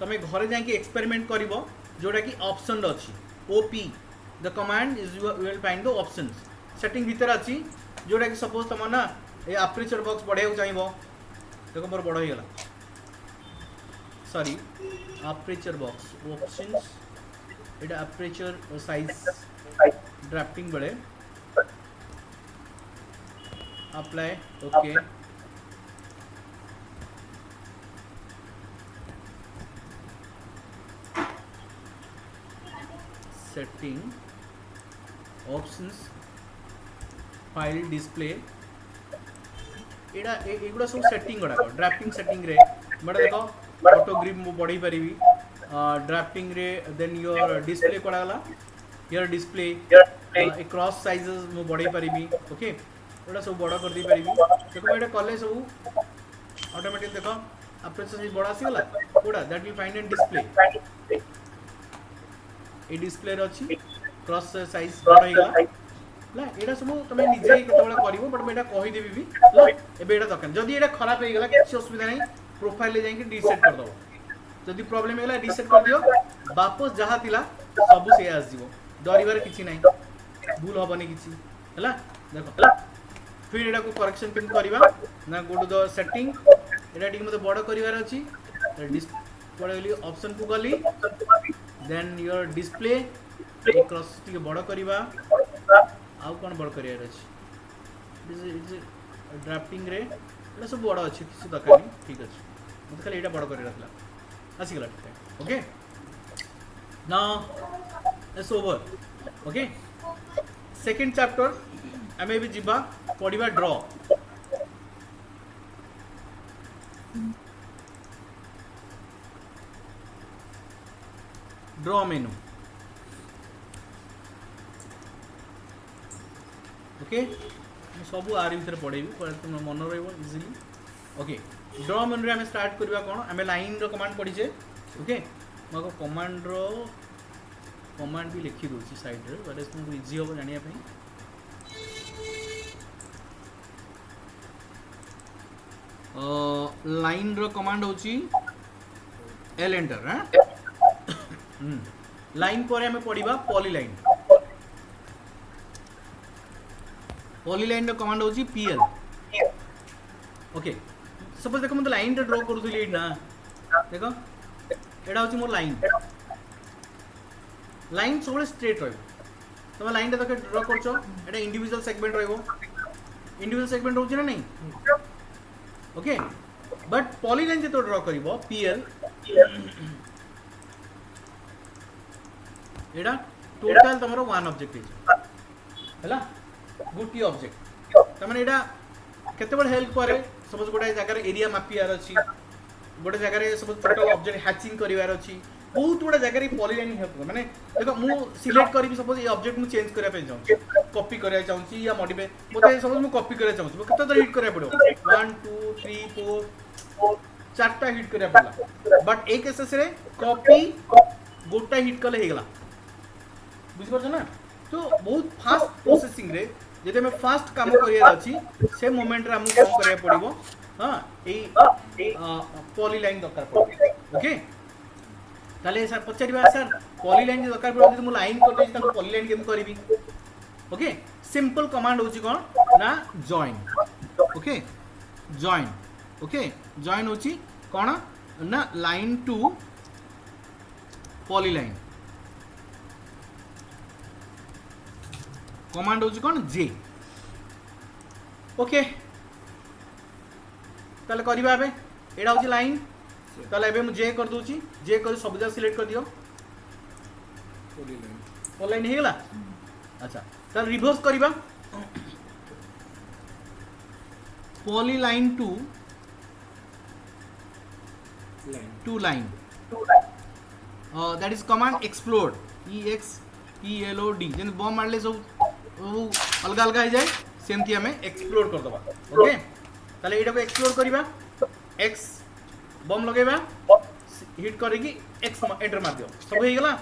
तमे घरे जाके एक्सपेरिमेंट करिवो जोडा की ऑप्शन अछि OP the command is you will find the options setting भीतर अछि जोडा की सपोज तम ना ए अपर्चर बॉक्स बढ़ाइयो चाहिबो देखो मोर बड़ हो गेला सॉरी अपर्चर बॉक्स ऑप्शंस एटा अपर्चर साइज ड्राफ्टिंग बड़े apply okay setting options file display एडा एगुडा सब सेटिंग गडा ड्राफ्टिंग सेटिंग रे बडा देखो ऑटो ग्रिप मु बढ़ाई परिबी ड्राफ्टिंग रे देन योर डिस्प्ले कोडा गला योर डिस्प्ले क्रॉस साइजेस मु बढ़ाई परिबी ओके ओडा सब बड़ा कर दी परिबी देखो एटा कले सब ऑटोमेटिक देखो अपर्चर साइज बड़ा आसी गला कोडा that will find in display A display रे अछि क्रॉस साइज बड़ा हेगा ला एटा सब तमे निजे केतबेला करिवो बट मेटा कहि देबी भी ला एबे एटा दरकार जदी एटा खराब हे गेला किछ असुविधा नै प्रोफाइल ले जाके रीसेट कर दो जदी प्रॉब्लम हेला रीसेट कर दियो वापस जहा थिला सब से आस जीवो डरिबार किछि नै भूल होबनी किछि हला देखो फिर एटा को करेक्शन केम करबा ना गो टू द सेटिंग एटा टिक मते बड़ करिवार अछि डिस्प्ले गली ऑप्शन को गली देन योर डिस्प्ले क्रॉस टिक बड़ करबा आउ कोन बड़ करिवार अछि दिस इज ड्राफ्टिंग रे एटा सब बड़ अछि किछि दरकार नै ठीक अछि मते खाली एटा बड़ करि रखला आसी गला ठीक है okay now it's over okay second chapter आमे भी जिबा पढिबा ड्रॉ ड्रॉ मेनू ओके सब आर भीतर पढ़ेबी तुम मन रहिबो इजीली ओके ड्रॉ मेनू रे हमें स्टार्ट करबा कोन हमें लाइन रो कमांड पढिजे ओके मको कमांड रो कमांड भी लिखि दोची साइड रे बट तुमको इजी हो जानिया पई लाइन रो कमांड होची एल एंटर हां लाइन पर हमें पढिबा पॉलीलाइन पॉलीलाइन रो कमांड होची पीएल ओके सपोज देखो मुझे लाइन ड्रॉ करूली ना देख एटा हूँ मोर लाइन लाइन सब स्ट्रेट रही तुम लाइन टा ड्रॉ कर इंडिविजुअल सेगमेंट इंडिविजुअल सेगमेंट रोचे ना नहीं ओके बट पॉलीलाइन जो ड्रॉ कर पीएल एटा टोटल तुम वन ऑब्जेक्ट है गोटे ऑब्जेक्ट तमें एटा केते हेल्प करे सपोज गोटे जगह एरिया मापियार अच्छी गोटे जगह सपोज टोटल ऑब्जेक्ट हैचिंग करिवार अच्छी बहुत गुड़ा जगह पॉलीलाइन हेल्प माने देखो मु सिलेक्ट करी सपोज ये ऑब्जेक्ट मु चेंज करया पे चाहूँ कॉपी करया चाहूँ या मॉडिफाई मते सपोज मु कॉपी करया चाहूँ केते तो हिट करया पड़ो 1 2 3 4 चारटा हिट करया पड़ला बट एक केसेस रे कॉपी गोटा हिट कले हे गला बुझ परछ ना तो बहुत फास्ट प्रोसेसिंग रे जदि हमें फास्ट काम करियार अछि से मोमेंट रे हमु काम करया पड़िबो हां ए पॉलीलाइन दरकार पड़ो ओके ताले सर पचारिबा सर पॉलीलाइन जे दरकार पड़ो मु लाइन कर देछि ताको पॉलीलाइन केम करबी ओके सिंपल कमांड होछि कोन ना जॉइन ओके जॉइन होछि कोन ना लाइन टू पॉलीलाइन कमांड होछि कोन जे ओके ताले करबा एबे एडा होछि लाइन ताले एबे मु जे कर दोछि जे कर सब जा सिलेक्ट कर दियो पॉलीलाइन हे गेला अच्छा ताले रिवर्स करबा polyline to line that is command explode EXPLOD जेन बम मारले सब अलग अलग हो जाए सेमती हमें एक्सप्लोर कर दबा ओके ताले एटा को एक्सप्लोर करबा x बम लगेबा हिट करेगी x एंटर मार दियो सब हो गेला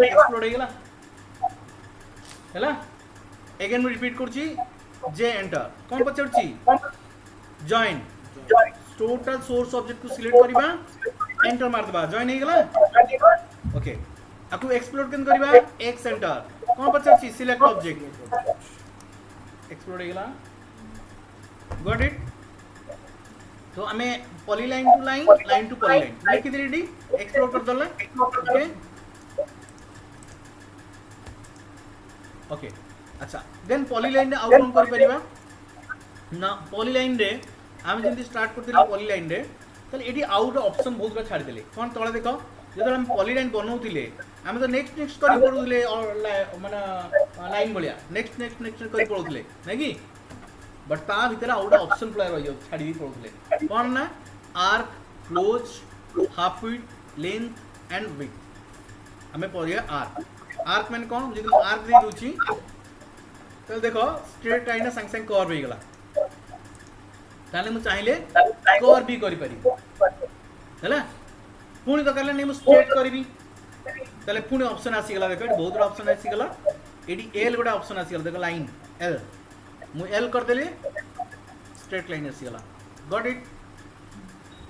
एक्सप्लोड हो गेला हैला अगेन मैं रिपीट करछि जे एंटर कोन पछरछि जॉइन टोटल सोर्स ऑब्जेक्ट को सिलेक्ट करबा एंटर मार दबा जॉइन हो गेला ओके आपको एक्सप्लोर केन करबा x एंटर कोन पछरछि सिलेक्ट ऑब्जेक्ट एक्सप्लोड हो गेला गॉट इट तो हमें polyline to line to polyline लिखि देली एक्सप्लोर कर दला ओके ओके अच्छा देन पॉलीलाइन रे आउट कोन कर परिबा ना पॉलीलाइन रे हम जेंति स्टार्ट करथिले पॉलीलाइन रे तले एडी आउट ऑप्शन बहुत बड़ा छाड़ देले कोन तळे देखो जदर हम पॉलीलाइन बनौथिले हम तो नेक्स्ट करी पडुले माने लाइन बलिया नेक्स्ट करी पडुले नै कि बट ता भीतर आउट ऑप्शन प्ले रहियो छाडी दी पडुले कोन ना arc close half width length and width हमें पड़िया आर्क मैंने कौन जो आर्क दे दूची तो देखो स्ट्रेट लाइन संग संग कर्व हो गला ताले मु चाहिले कर्व भी करि पारि हैला पुनी तो करले नै मु स्ट्रेट करबी ताले पुनी ऑप्शन आसी गला देखो बहुत बड़ा ऑप्शन आसी गला एडी एल गोटा ऑप्शन आसी गला देखो लाइन एल मु एल कर देले स्ट्रेट लाइन आसी गला गॉट इट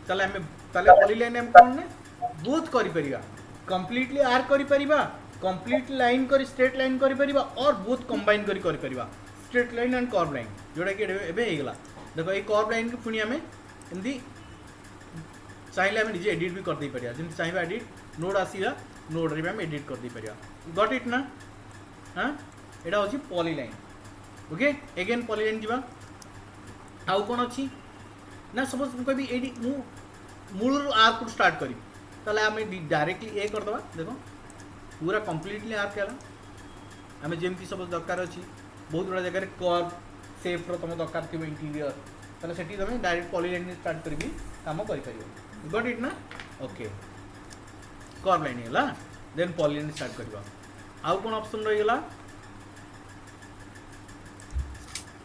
ताले हमें ताले पॉलीलाइन हम कोन ने बहुत करि परिबा कंप्लीटली आर्क करि परिबा कंप्लीट लाइन करी स्ट्रेट लाइन करि परिबा और बहुत कंबाइन करि परिबा straight line and curve line जोडा कि एबे हे गेला देखो ए कर्व लाइन के पुनी हमें एंदी चाहिले हमें निजे एडिट भी कर दे परिया जेंति चाहिबा एडिट नोड आसीला नोड रे हम एडिट कर दे परिया गॉट इट ना हां एडा होची पॉलीलाइन ओके अगेन पॉलीलाइन जीवा आउ कोन अछि ना सपोज मु कहबी एडी मु मूल आर्क स्टार्ट करी ताले हमें डायरेक्टली ए कर दबा देखो पूरा कंप्लीटली आर्क है हमें जेमती सब दरकार अच्छी बहुत बड़ा जगह कर्व शेप रो तुम दरकार थी इंटीरियर ताले सेठी तुम डायरेक्ट पॉलीलाइन स्टार्ट करबी काम करि परिबो गॉट इट ना ओके कर्व लाइन हैला देन पॉलीलाइन स्टार्ट करबा आउ कोन ऑप्शन रहि गेला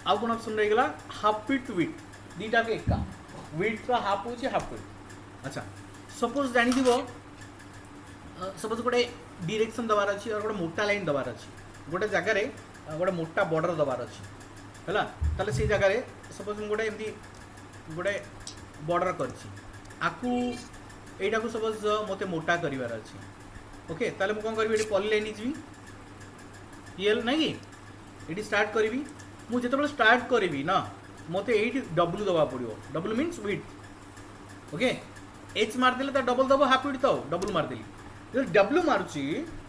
आउ कोन ऑप्शन रहि गेला हाफ विड्थ विड्थ दीटा के एका विड्थ रो हाफ होची हाफ विड्थ अच्छा सपोज जानि दिबो सपोज गोटे डायरेक्शन दबार अच्छी और गोटे मोटा लाइन दबार अच्छी गोटे जगार गोटे मोटा बॉर्डर दबार अच्छी है ताले से जगार सपोज गोटे एमती गोटे बॉर्डर करकू यटा को सपोज मत मोटा करार अच्छी ओके ताले मु कौन करी पॉलीलाइन जी पीएल ना कि ये स्टार्ट करी मुझे स्टार्ट करी ना मते एट डब्ल्यू दबा पड़ो W means width okay H मारदेले तो डबल दब हाफ विड्थ तो डब्ल्यू मारदेली जो डब्ल्यू मारुची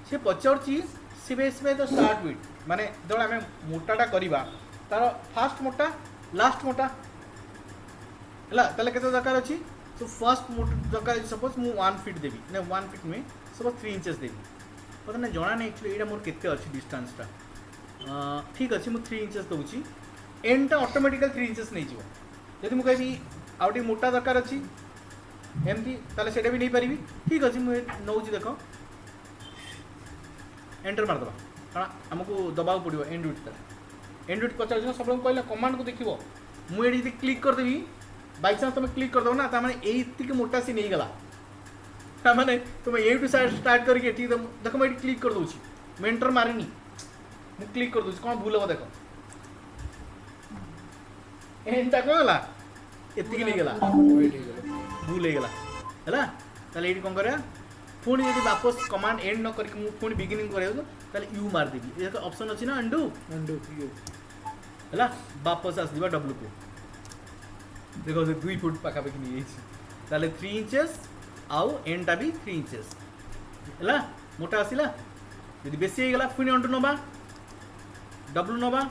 से पचारुची स्पेसिफाई द स्टार्ट विड्थ माने जो आम मोटाटा करवा तार फास्ट मोटा लास्ट मोटा है ताले केते दरकार अच्छी तो फर्स्ट मोटा दरकार सपोज मु 1 फीट देवी ना 1 फीट में सपोज 3 इंचेस देवी पता ना जना नहीं एक्चुअली यहाँ मोर केते अच्छी डिस्टेंसटा ठीक अच्छे मुझे 3 इंचेस दूसरी एंडटा ऑटोमेटिकल 3 इंचेस नहीं जीव जदि मुझे कहि आउटे मोटा दरकार अच्छी एमती ताले सेटा भी नहीं पारि ठीक अच्छे मुझे नौ देख एंटर मारदे कारण आमको दबाव पड़ो एंड विड्थ पचार सब कहला कमांड को देखो मुझे क्लिक करदेवी बाई चान्स तुम क्लिक करदेव ना तार ये मोटा सी नहीं गला मैंने तुम ये स्टार्ट करके देख मुझे क्लिक कर दूसरी मैं एंटर मारिनी मुझे क्लिक कर दूसरी कौन भूल हम देख एंटा कौन गला एति नहीं गला भूल हो गला है ताले ये कौन कर पुणी जब वापस कमांड एंड न करके पुणी बिगिनिंग कर यू मारदेवी ये ऑप्शन अच्छी ना अंडू अंडू यू है वापस आसवा डब्ल्यू को देखो 2 फुट पाखापाखि नहीं ताले 3 इंचेस आउ एंडटा भी 3 इंचेस है मोटा आसला यदि बेसी हो गला पुणी अंडू नवा डब्ल्यू नवा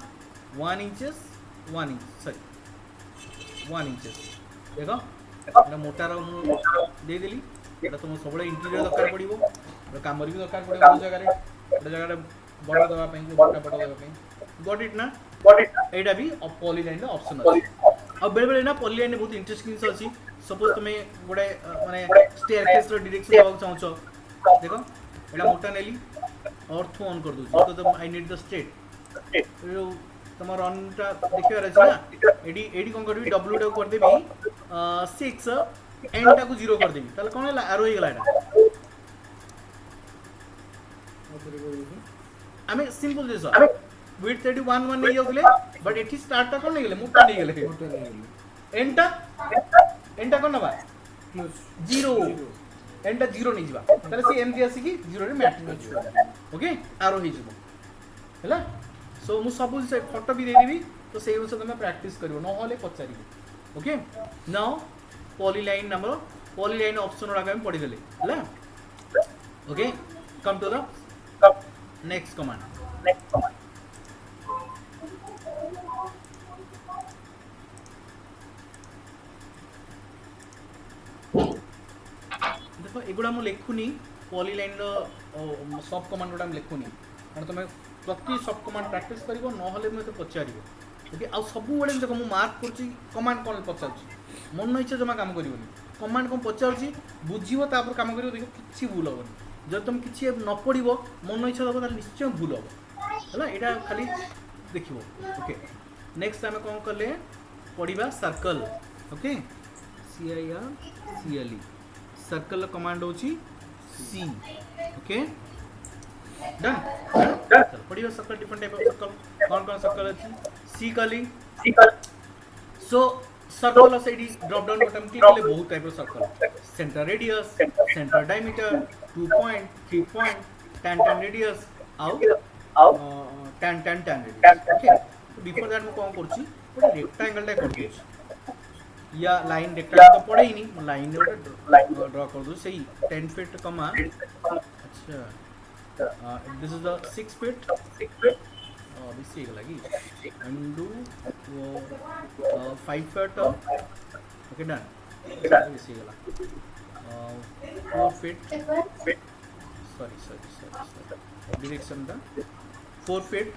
1 इंचेस 1 इंच सॉरी 1 इंचेस देख एटा मोटार देदेली एटा तुम सब इंटीरियर दरकार पड़ो कम भी दरकार पड़ो बहुत जगह गोटे जगह बड़ देवाई मोटा बड़ देवाई गट इट ना एटा भी पॉलीलाइन ऑप्शन अच्छे अब बेले बेले ना पॉलीलाइन बहुत इंटरेस्टिंग जिन अच्छी सपोज तुम गोटे माने स्टेयरकेस रो डायरेक्शन देवा चाहछ देखो एटा मोटा नेली ऑर्थो ऑन कर दूची तो आई नीड द स्ट्रेट तुम रनटा देखिबार अछि ना एडी कोन करबी डब्ल्यू टा कर देबी 6 एंड टा को 0 कर देबी ताले कोन होला आरो हो गला एटा आमे सिंपल दिस विड्थ 31 1 नहीं जाउतले बट एठी स्टार्ट टा कोन नहीं गेले मोटा नहीं गेले एंटा कोन नबा प्लस 0 एंटा 0 नहीं जीवा ताले से एमडी आसी की 0 रे मैच हो जीवा ओके आरो ही जीवो हैला सो मु सब से फोटो भी दे देबी तो सेही अनुसार तुम प्रैक्टिस करियो न होले पचारियो okay now polyline number polyline option वाला हम पढ़ी देले हैला okay come to the next command देखो एगुड़ा मुझे लिखुनी पॉलीलाइन सब कमांड गुड़ा लिखुनी कारण तुम प्रति सब कमांड प्रैक्टिस कर ना पचार ओके आ सब देख मुझे मार्क कर कमांड कौन पचार मन इच्छा जमा कम कर कमांड कौन पचार बुझे कम कर देख कि भूल हेनी जब तुम किसी न पढ़ मन इच्छा दब निश्चय भूल हम है यहाँ खाली देख ओके नेक्स्ट आम कौन कले पढ़ा circle okay CIRCLE circle command होची सी ओके डन चल पढ़ियो circle different type of circle कौन कौन सर्कल अछि सी कली सो circle of it drop down button click करले बहुत type of circle centre radius centre diameter 2 point 3 point 10 radius आउ 10 रेडियस ओके बिफोर दैट मैं कौन करछि गोटे रेक्टेंगल टाइप कर दियो या लाइन रेक्टेंगल तो पड़े ही नहीं लाइन ड्रॉ कर दो सही 10 फीट कमा अच्छा this is the 6 feet this is लगी अंडू 5 feet okay done this is गला 4 feet sorry direction the 4 feet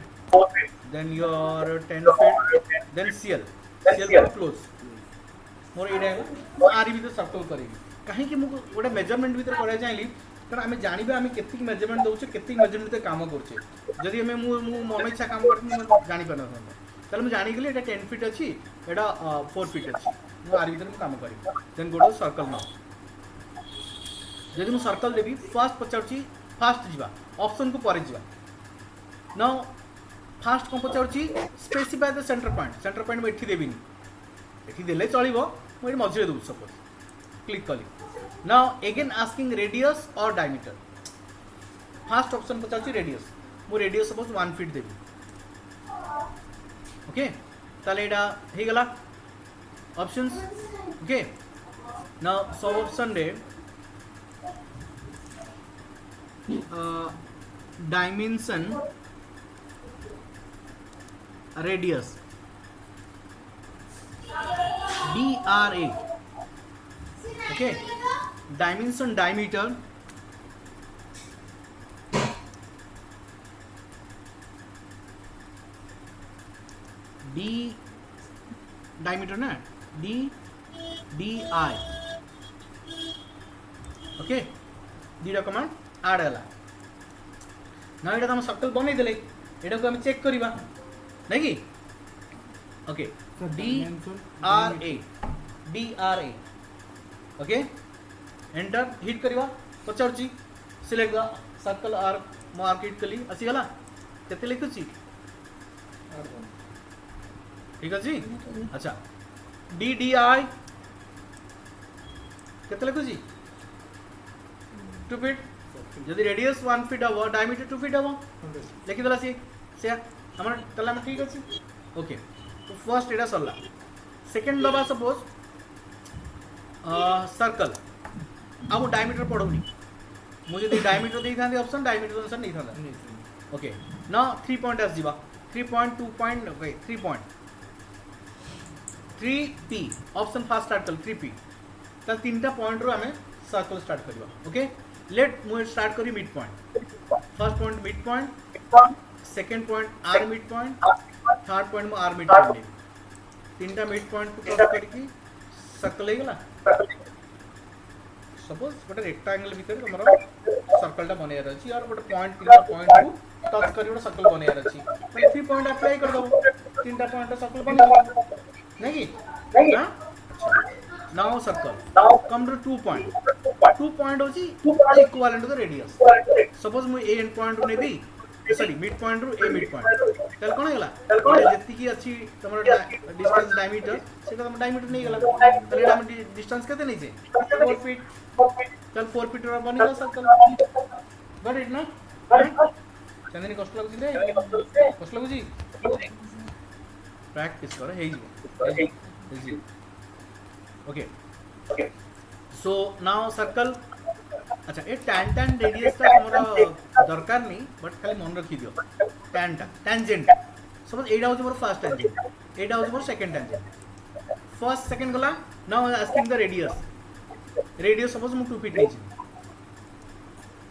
then your 10 feet then CL को close मोर ये आर भी तो सर्कल करी कहीं गोटे मेजरमेंट भीतर करा चाहिए कारण आम जानवे आम के मेजरमेंट दौचे के मेजरमेंट काम करचे जदि आम मन इच्छा काम कर जापर ताले मुझे जानीगली ये 10 फीट अच्छी यहाँ 4 फीट अच्छी मुझे आर भर काम करी देन गोटे सर्कल ना जदि मुझे सर्कल देवी फास्ट पचार फास्ट जा ऑप्शन को पर जा ना फास्ट कौन पचार स्पेसिफाई द सेंटर पॉइंट मुझे देवी ये देले चलो मुझे मझे दूँ सपोज क्लिक कली नाउ अगेन आस्किंग रेडियस और डायमीटर फास्ट ऑप्शन पचार रेडियस मु रेडियस सपोज 1 फीट देवी ओके ताले एटा हे गला ऑप्शंस ओके नाउ सब ऑप्शन रे dimension radius DRA okay dimension diameter D diameter ना DI okay दीटा कमांड आड हला ना एटा हम सर्कल बनै देले एटा को हम चेक करिबा नै कि okay DRA okay enter hit करिवा पचारची select the circle or mark hit कली असि गला केते लिखुची ठीक अछि अच्छा DDI केते लिखुची 2 फीट यदि रेडियस 1 फीट हबो डायमीटर 2 फीट हबो लिखि दला सी से हमर तला में ठीक अछि ओके तो फर्स्ट एटा सरला सेकंड दबा सपोज सर्कल अब डायमीटर पढ़ोनी मुझे डायमीटर दे था ऑप्शन डायमीटर आंसर नहीं था ओके ना 3 पॉइंट आस जीवा 3.2 point okay 3 point 3p option fast start कर 3p तल तीनटा पॉइंट रो हमें सर्कल स्टार्ट करबा ओके लेट मु स्टार्ट करी mid point first point mid point second point आर मिड पॉइंट थर्ड पॉइंट में आर मिड पॉइंट तीनटा मिड पॉइंट को क्रॉस करके सर्कल हे गला सपोज गोटे रेक्टेंगल भीतर हमर सर्कलटा बनेयर अछि और गोटे पॉइंट तीनटा पॉइंट को टच करी गोटे सर्कल बनेयर अछि तो 3 पॉइंट अप्लाई कर दबो तीनटा पॉइंट सर्कल बन गला नै कि हां now circle come to 2 point होची equivalent to the radius suppose मु ए एंड पॉइंट नेबी सॉरी मिड पॉइंट रू ए मिड पॉइंट तल कोन गला जति की अछि तमर डिस्टेंस डायमीटर सेटा तम डायमीटर नै गला तले हम डिस्टेंस केते नै छै 4 फीट तल 4 फीट रो बनि गला सर्कल गॉट इट ना चंदनी कष्ट लागु रे कष्ट लागु जी प्रैक्टिस कर हे जी ओके सो नाउ सर्कल अच्छा ये टैन रेडियस का हमरा दरकार नहीं बट खाली मन रखी दियो टैंजेंट सपोज एटा होज मोर फर्स्ट टैंजेंट एटा होज मोर सेकंड टैंजेंट फर्स्ट सेकंड गला now asking the radius suppose मु 2 फीट नहीं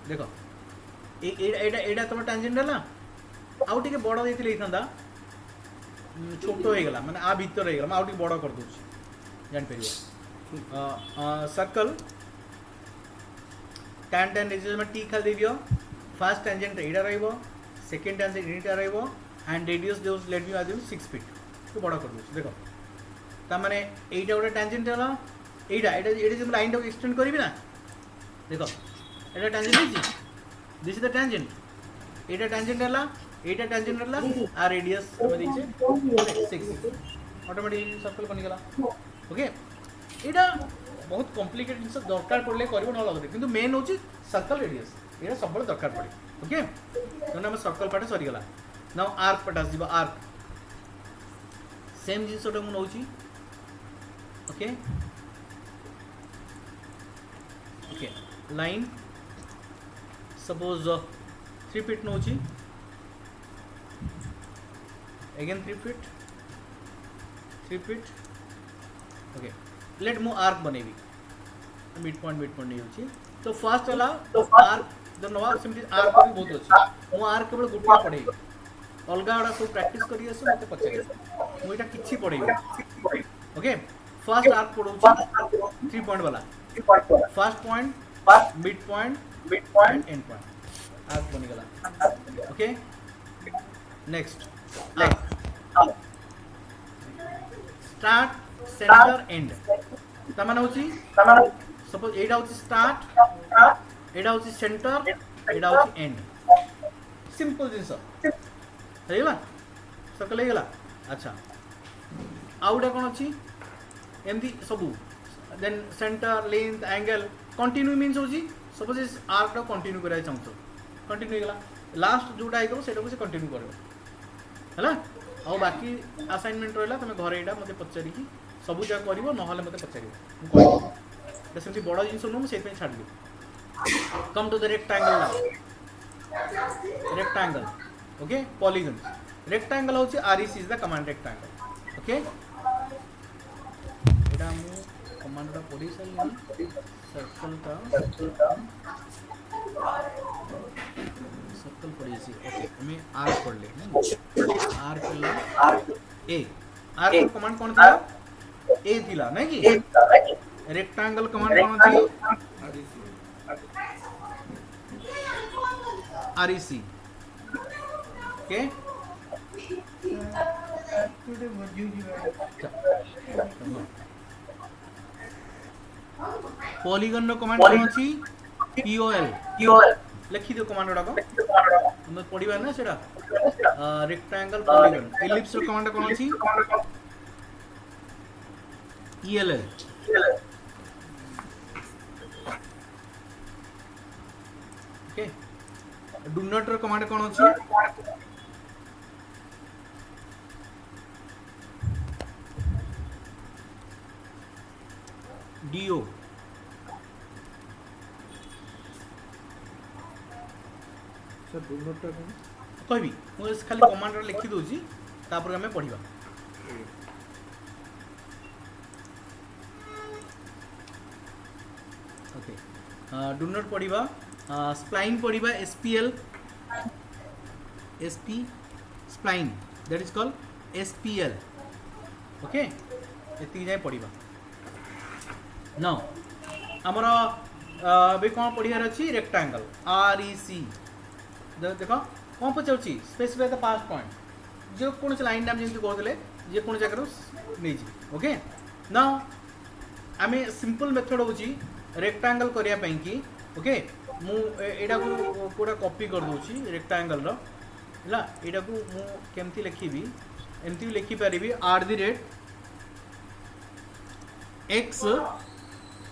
देखो एटा तुम टैंजेंट हला आउ टिके बड़ देथिले इथंदा छोटो हे गला माने आ भीतर हे गला आउ टिके बड़ कर दूची जान परियो सर्कल tan रेडियस में t खाली दे दियो first tangent Etah रहइबो second tangent Etah रहइबो and radius देउस let me आदिम 6 फीट तो बड़ा कर दो देखो ता माने एटा ओटा टेंजेंट हला एटा जे लाइन को एक्सटेंड करबी ना देखो एटा टेंजेंट है this is the tangent Etah tangent हला आ रेडियस में दीचे 6 ऑटोमेटिकली सर्कल बन गेला ओके एटा बहुत कॉम्प्लिकेटेड जिनस दरकार पड़ले करबो न लगदे किंतु मेन होची सर्कल रेडियस एटा सब बड़ दरकार पड़े ओके तो हम सर्कल पार्ट सरी गला नाउ आर्क पार्ट आस दिबा आर्क सेम जिनसटा मु नउची okay okay line suppose 3 feet नउची अगेन 3 फीट ओके लेट मु आर्क बनेबी मिड पॉइंट नहीं होची तो फर्स्ट वाला तो आर्क द नवा सिंपली आर्क भी बहुत अछि मु आर्क केवल गुटिया पढे अलगा वाला सब प्रैक्टिस करी असो मते पछे मु एटा किछि पढेबी ओके फर्स्ट आर्क पढौची 3 पॉइंट वाला first point mid point and point arc बनि गला okay next start center end तमाने होची सपोज एटा होची स्टार्ट एटा होची सेंटर एटा होची एंड सिंपल जिंस हेला सर्कल हेला अच्छा आउडा कोन अछि एमदी सबु then center length angle continue means होची सपोज इस आर्क टा कंटिन्यू कराय चाहतो कंटिन्यू हेला लास्ट जोटा आइतो सेटा को से कंटिन्यू करबो हैला आ बाकी असाइनमेंट रहा तुम घरे यहाँ मत पचारि सब जगह कर ना मत पचार मुझे सेमती बड़ जिन नुह मुझे छाड़ी come to the rectangle now rectangle okay polygon rectangle हूँ REC is the command rectangle okay एटा मु कमांड टा पढ़ी सारी सर्कल पढ़ी सी ओके मैं आर पढ़ ले आर पढ़ला ए आर का कमांड कौन था ए थिला नहीं कि रेक्टांगल कमांड कौन थी आरईसी ओके पॉलीगन रो कमांड कौन अछि पीओएल लिखि दियो कमांड गुडा हम पढ़िबा ना सेटा रेक्टेंगल पॉलीगन एलिप्स रो कमांड कौन अछि ईएलएल ओके डू नॉट रो कमांड कौन अछि डीओ सर डू नॉट टा कौन कहबी मु खाली कमांड लिखि दोजी तापर हमें पढ़िबा ओके डू नॉट पढ़िबा स्प्लाइन पढ़िबा SPL SP spline that is called SPL okay एति जाय पढ़िबा नाउ हमर बे कौन पढ़ियार अछि रेक्टेंगल आरईसी देखो कौन पचाउछि स्पेसिफाई द पास्ट पॉइंट जो कौन से लाइन नाम जेंति कहतले जे कौन जगह नहीं जी ओके नाउ आमे सिंपल मेथड होछि रेक्टेंगल करिया पई कि ओके मु एडा को कोडा कॉपी कर दोछि रेक्टेंगल रो हला एडा को मु केमति लिखिबी एमति लिखि परिबी x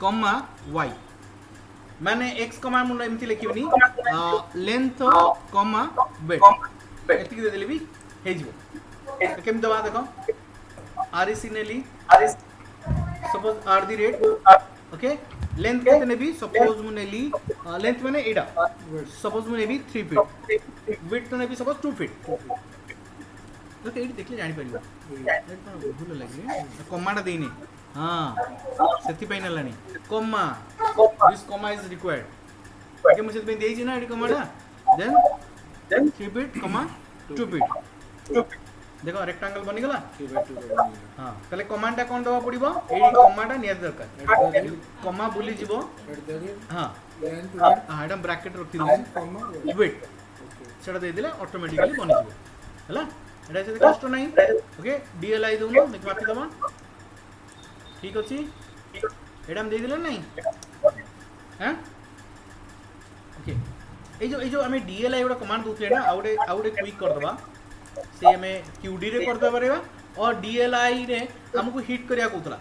कॉमा y माने x कॉमा मुन एमति लिखिबनी लेंथ कॉमा वेट एति दे देली भी हे जिवो केम दबा देखो आरईसी नेली सपोज ओके लेंथ केते नेबी सपोज मु नेली लेंथ माने एडा सपोज मु नेबी 3 फीट विड्थ तो नेबी सपोज 2 फीट तो एडी देखले जानि परिबो भूल लागे कमांड देनी हां सेति पई नलानी comma this comma is required okay मुझे पे देई छी ना एडी command then 3 feet comma 2 feet देखो रेक्टेंगल बनि गला हां तले कमांड टा कोन दबा पड़िबो एडी कमांड टा नियर दरकार कॉमा बुली जिवो हां हां एडम ब्रैकेट रखि दो कॉमा वेट सेटा दे दिले ऑटोमेटिकली बनि जिवो हला एटा से कष्ट नहीं ओके डीएलआई दउनो देख मापि दबा ठीक अछि एडा हम दे दिले नहीं हैं ओके ए जो हमें डीएलआई वाला कमांड दोथले ना आउडे क्विक कर दबा से हमें क्यूडी रे कर दबा रेबा और डीएलआई रे हमको हिट करिया Kotla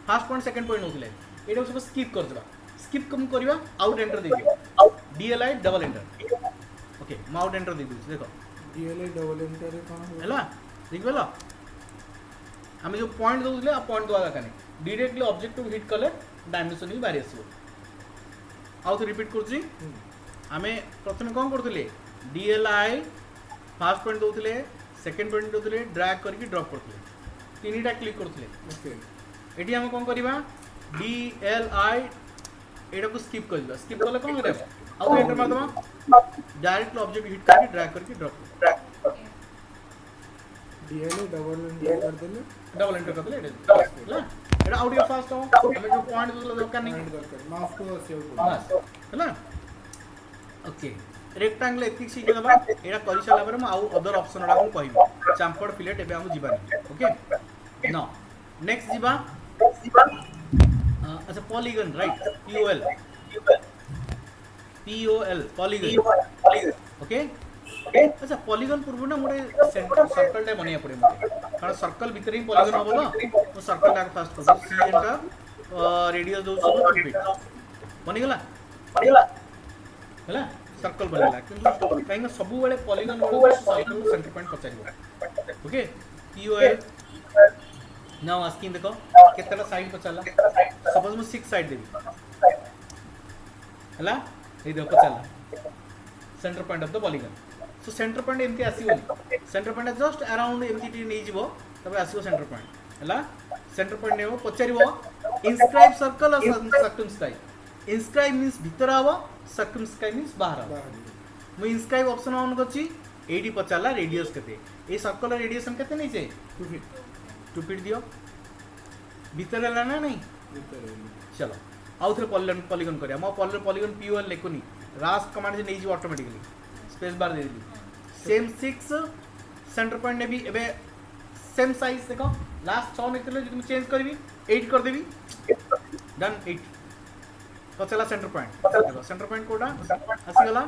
first point second point होतले एडा सब स्किप कर दबा स्किप कम करिवा आउट एंटर दे दियो डीएलआई डबल एंटर ओके म आउट एंटर दे दियो देखो डीएलआई डबल एंटर रे कोन हैला देख बेला हमें जो पॉइंट दोथले आ पॉइंट दवा दरकार नहीं डायरेक्टली ऑब्जेक्ट को हिट कले डायमेंशन ही बाहर आसीबो आउ तो रिपीट करछि हमें प्रथम कोन करथले डीएलआई फर्स्ट पॉइंट दोथले सेकंड पॉइंट दोथले ड्रैग करके ड्रॉप करथले तीनटा क्लिक करथले ओके एटी हम कोन करबा डीएलआई एटा को स्किप कर दिबा स्किप करले कोन करबा आउ एंटर मार दबा डायरेक्ट ऑब्जेक्ट हिट करके ड्रैग करके ड्रॉप डीएलआई डबल एंटर कर देले डबल एंटर कर देले हैला एटा आउट ऑफ फास्ट हो हमें जो पॉइंट दोथले दरकार नहीं माउस को सेव कर बस हैला ओके रेक्टेंगल एतिक सीख दबा एटा करि साला पर म आउ अदर ऑप्शन रा को कहबो चाम्फड़ फिलेट एबे हम जीवा ओके नो नेक्स्ट जीवा अच्छा polygon right POL polygon okay अच्छा पॉलीगन पूर्व ना मोरे सर्कल टा बनिया पड़े मते कारण सर्कल भीतर ही पॉलीगन होबो ना तो सर्कल टा फास्ट कर सी एंटर रेडियस दो 2 फीट बनि गेला हैला सर्कल बनला किंतु काइना सब बेले पॉलीगन सर्कल सेंटर पॉइंट पचारिबो ओके POL नाउ आस्किंग देखो केतटा साइड पचाला सपोज मु 6 साइड देबी हला ए देखो पचाला center point of the polygon so center point एमती आसीबोनी सेंटर पॉइंट जस्ट अराउंड एमती टी नै जिवो तबे आसीबो सेंटर पॉइंट हला सेंटर पॉइंट नेबो पचारिबो इनस्क्राइब सर्कल और सर्कमस्क्राइब इनस्क्राइब मींस भीतर आबो सर्कमस्क्राइब मींस बाहर आबो मु इनस्क्राइब ऑप्शन ऑन करछि एडी पचाला रेडियस केते ए सर्कल रेडियस हम केते नै छै 2 फीट 2 फीट दियो भीतर हला ना नहीं भीतर चलो आउ थे पॉलीगन करिया मो पॉलीगन POL लेखुनी रास कमांड जे नै जी ऑटोमेटिकली स्पेस बार दे दिली सेम 6 सेंटर पॉइंट ने भी एबे सेम साइज देखो लास्ट 6 निकले जो तुम चेंज करबी 8 कर देबी डन 8 तो चला सेंटर पॉइंट देखो सेंटर पॉइंट कोडा आसी गला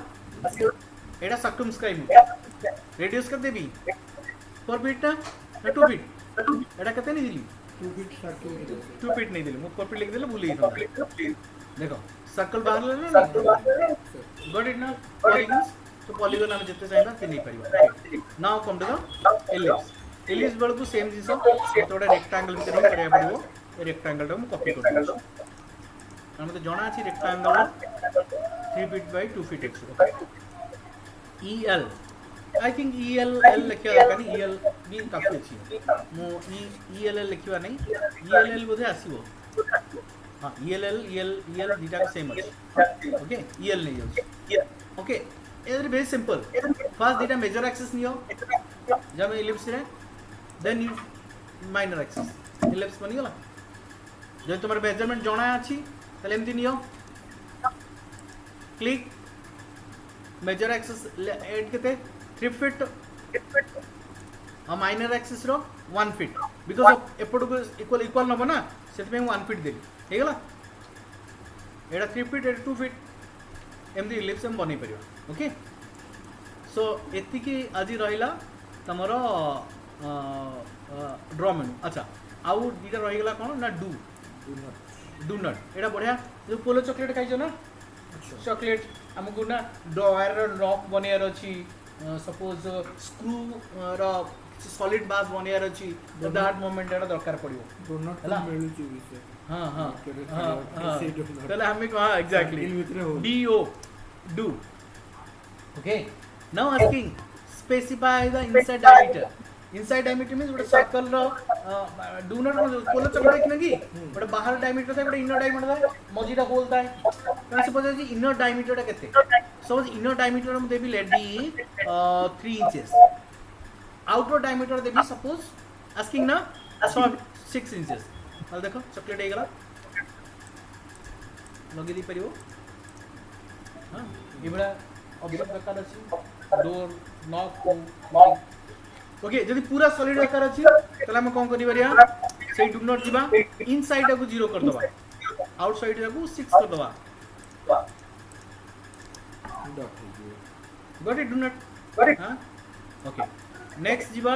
एडा सर्कमस्क्राइब रेडियस कर देबी पर फीट ना 2 फीट एडा कते नै दिली 2 फीट सर्कल 2 फीट नहीं दिले मु पर फीट लिख देले भूल गई देखो सर्कल बाहर ले ना गॉट इट ना पॉलीगन्स तो पॉलीगन हम जते चाहिए ते नहीं परिबा now come to the ellipse बेल को सेम जिस थोड़ा रेक्टेंगल भीतर ही करिया पड़िबो ए रेक्टेंगल टा मु कॉपी कर दो हम तो जाना अछि rectangle 3 feet by 2 feet x okay EL I think EL लिखिया दरकार EL भी काफी अच्छी मो EL लिखिवा नहीं EL बोधे आसीबो हां EL दीटा का सेम अछि ओके EL नहीं होछि okay is very simple first दीटा मेजर एक्सिस नियो जब इलिप्स रे then you minor axis ellipse बनी गला जो तुम्हारे मेजरमेंट जणा अछि तले एमती नियो क्लिक मेजर एक्सिस ऐड केते 3 फीट आ माइनर एक्सिस रो 1 फीट बिकॉज़ एपट को इक्वल नबो ना सेते में 1 फीट देली हे गला एडा 3 फीट एडा 2 फीट एमती इलिप्स हम बनै परियो ओके सो एति की आज रहिला तमरो ड्रॉ मेनू अच्छा आउ दीटा रहि गला कोन ना डू नट एडा बढ़िया जो पोलो चॉकलेट खाइछो ना चॉकलेट हमको ना डॉयर लॉक बनियार अछि सपोज स्क्रू रो सॉलिड बास बनियार अछि तो दैट मोमेंट एडा दरकार पड़ियो डोनट हला? मिलु ची विषय हां से donut। पहले हमें कहा एग्जैक्टली इन भीतर हो DO do okay now asking specify the inside diameter means ଗୋଟେ सर्कल रो डू नॉट पोलो चॉकलेट कि नगी ଗୋଟେ बाहर डायमीटर था ଗୋଟେ इनर डायमीटर था मझीटा होल था तो सपोज जी इनर डायमीटर केते सपोज इनर डायमीटर हम देबी let be 3 inches outer diameter देबी सपोज आस्किंग ना 6 इंचेस हल देखो चॉकलेट हे गला लगे दी परियो हां इबड़ा ऑब्जेक्ट दरकार अछि डोर नॉक ओके जदि पूरा सॉलिड दरकार अछि तला हम कोन करि बरिया सेही डू नॉट जिबा इनसाइड को 0 कर दबा आउटसाइड को 6 कर दबा डॉट है गॉट इट डू नॉट हां ओके नेक्स्ट जिबा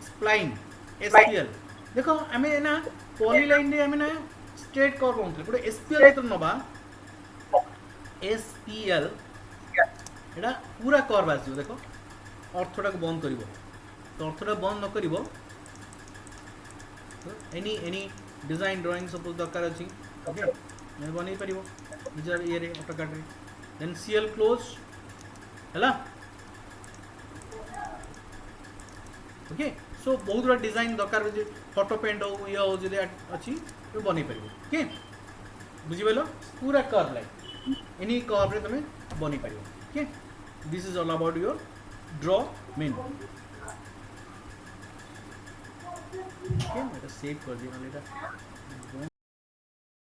स्प्लाइन SPL देखो हमें ना पॉलीलाइन रे हमें ना स्ट्रेट कर्व होंतले गोटे SPL भीतर नबा SPL एडा पूरा कर्व आसी देखो अर्थटा को बंद करिवो तो अर्थटा बंद न करिवो तो एनी डिजाइन ड्राइंग सपोज दरकार अछि ओके मैं बनै परिवो निजर ये रे ऑटोकैड रे देन CL क्लोज हला ओके सो बहुत बड़ा डिजाइन दरकार जे फोटो पेंट हो या हो जे अछि तो बनै परिवो ओके बुझि बेलो पूरा कर्व लाइन एनी कर्व रे तमे बनै परिवो okay this is all about your draw menu okay मैं सेव कर दिया वालेटा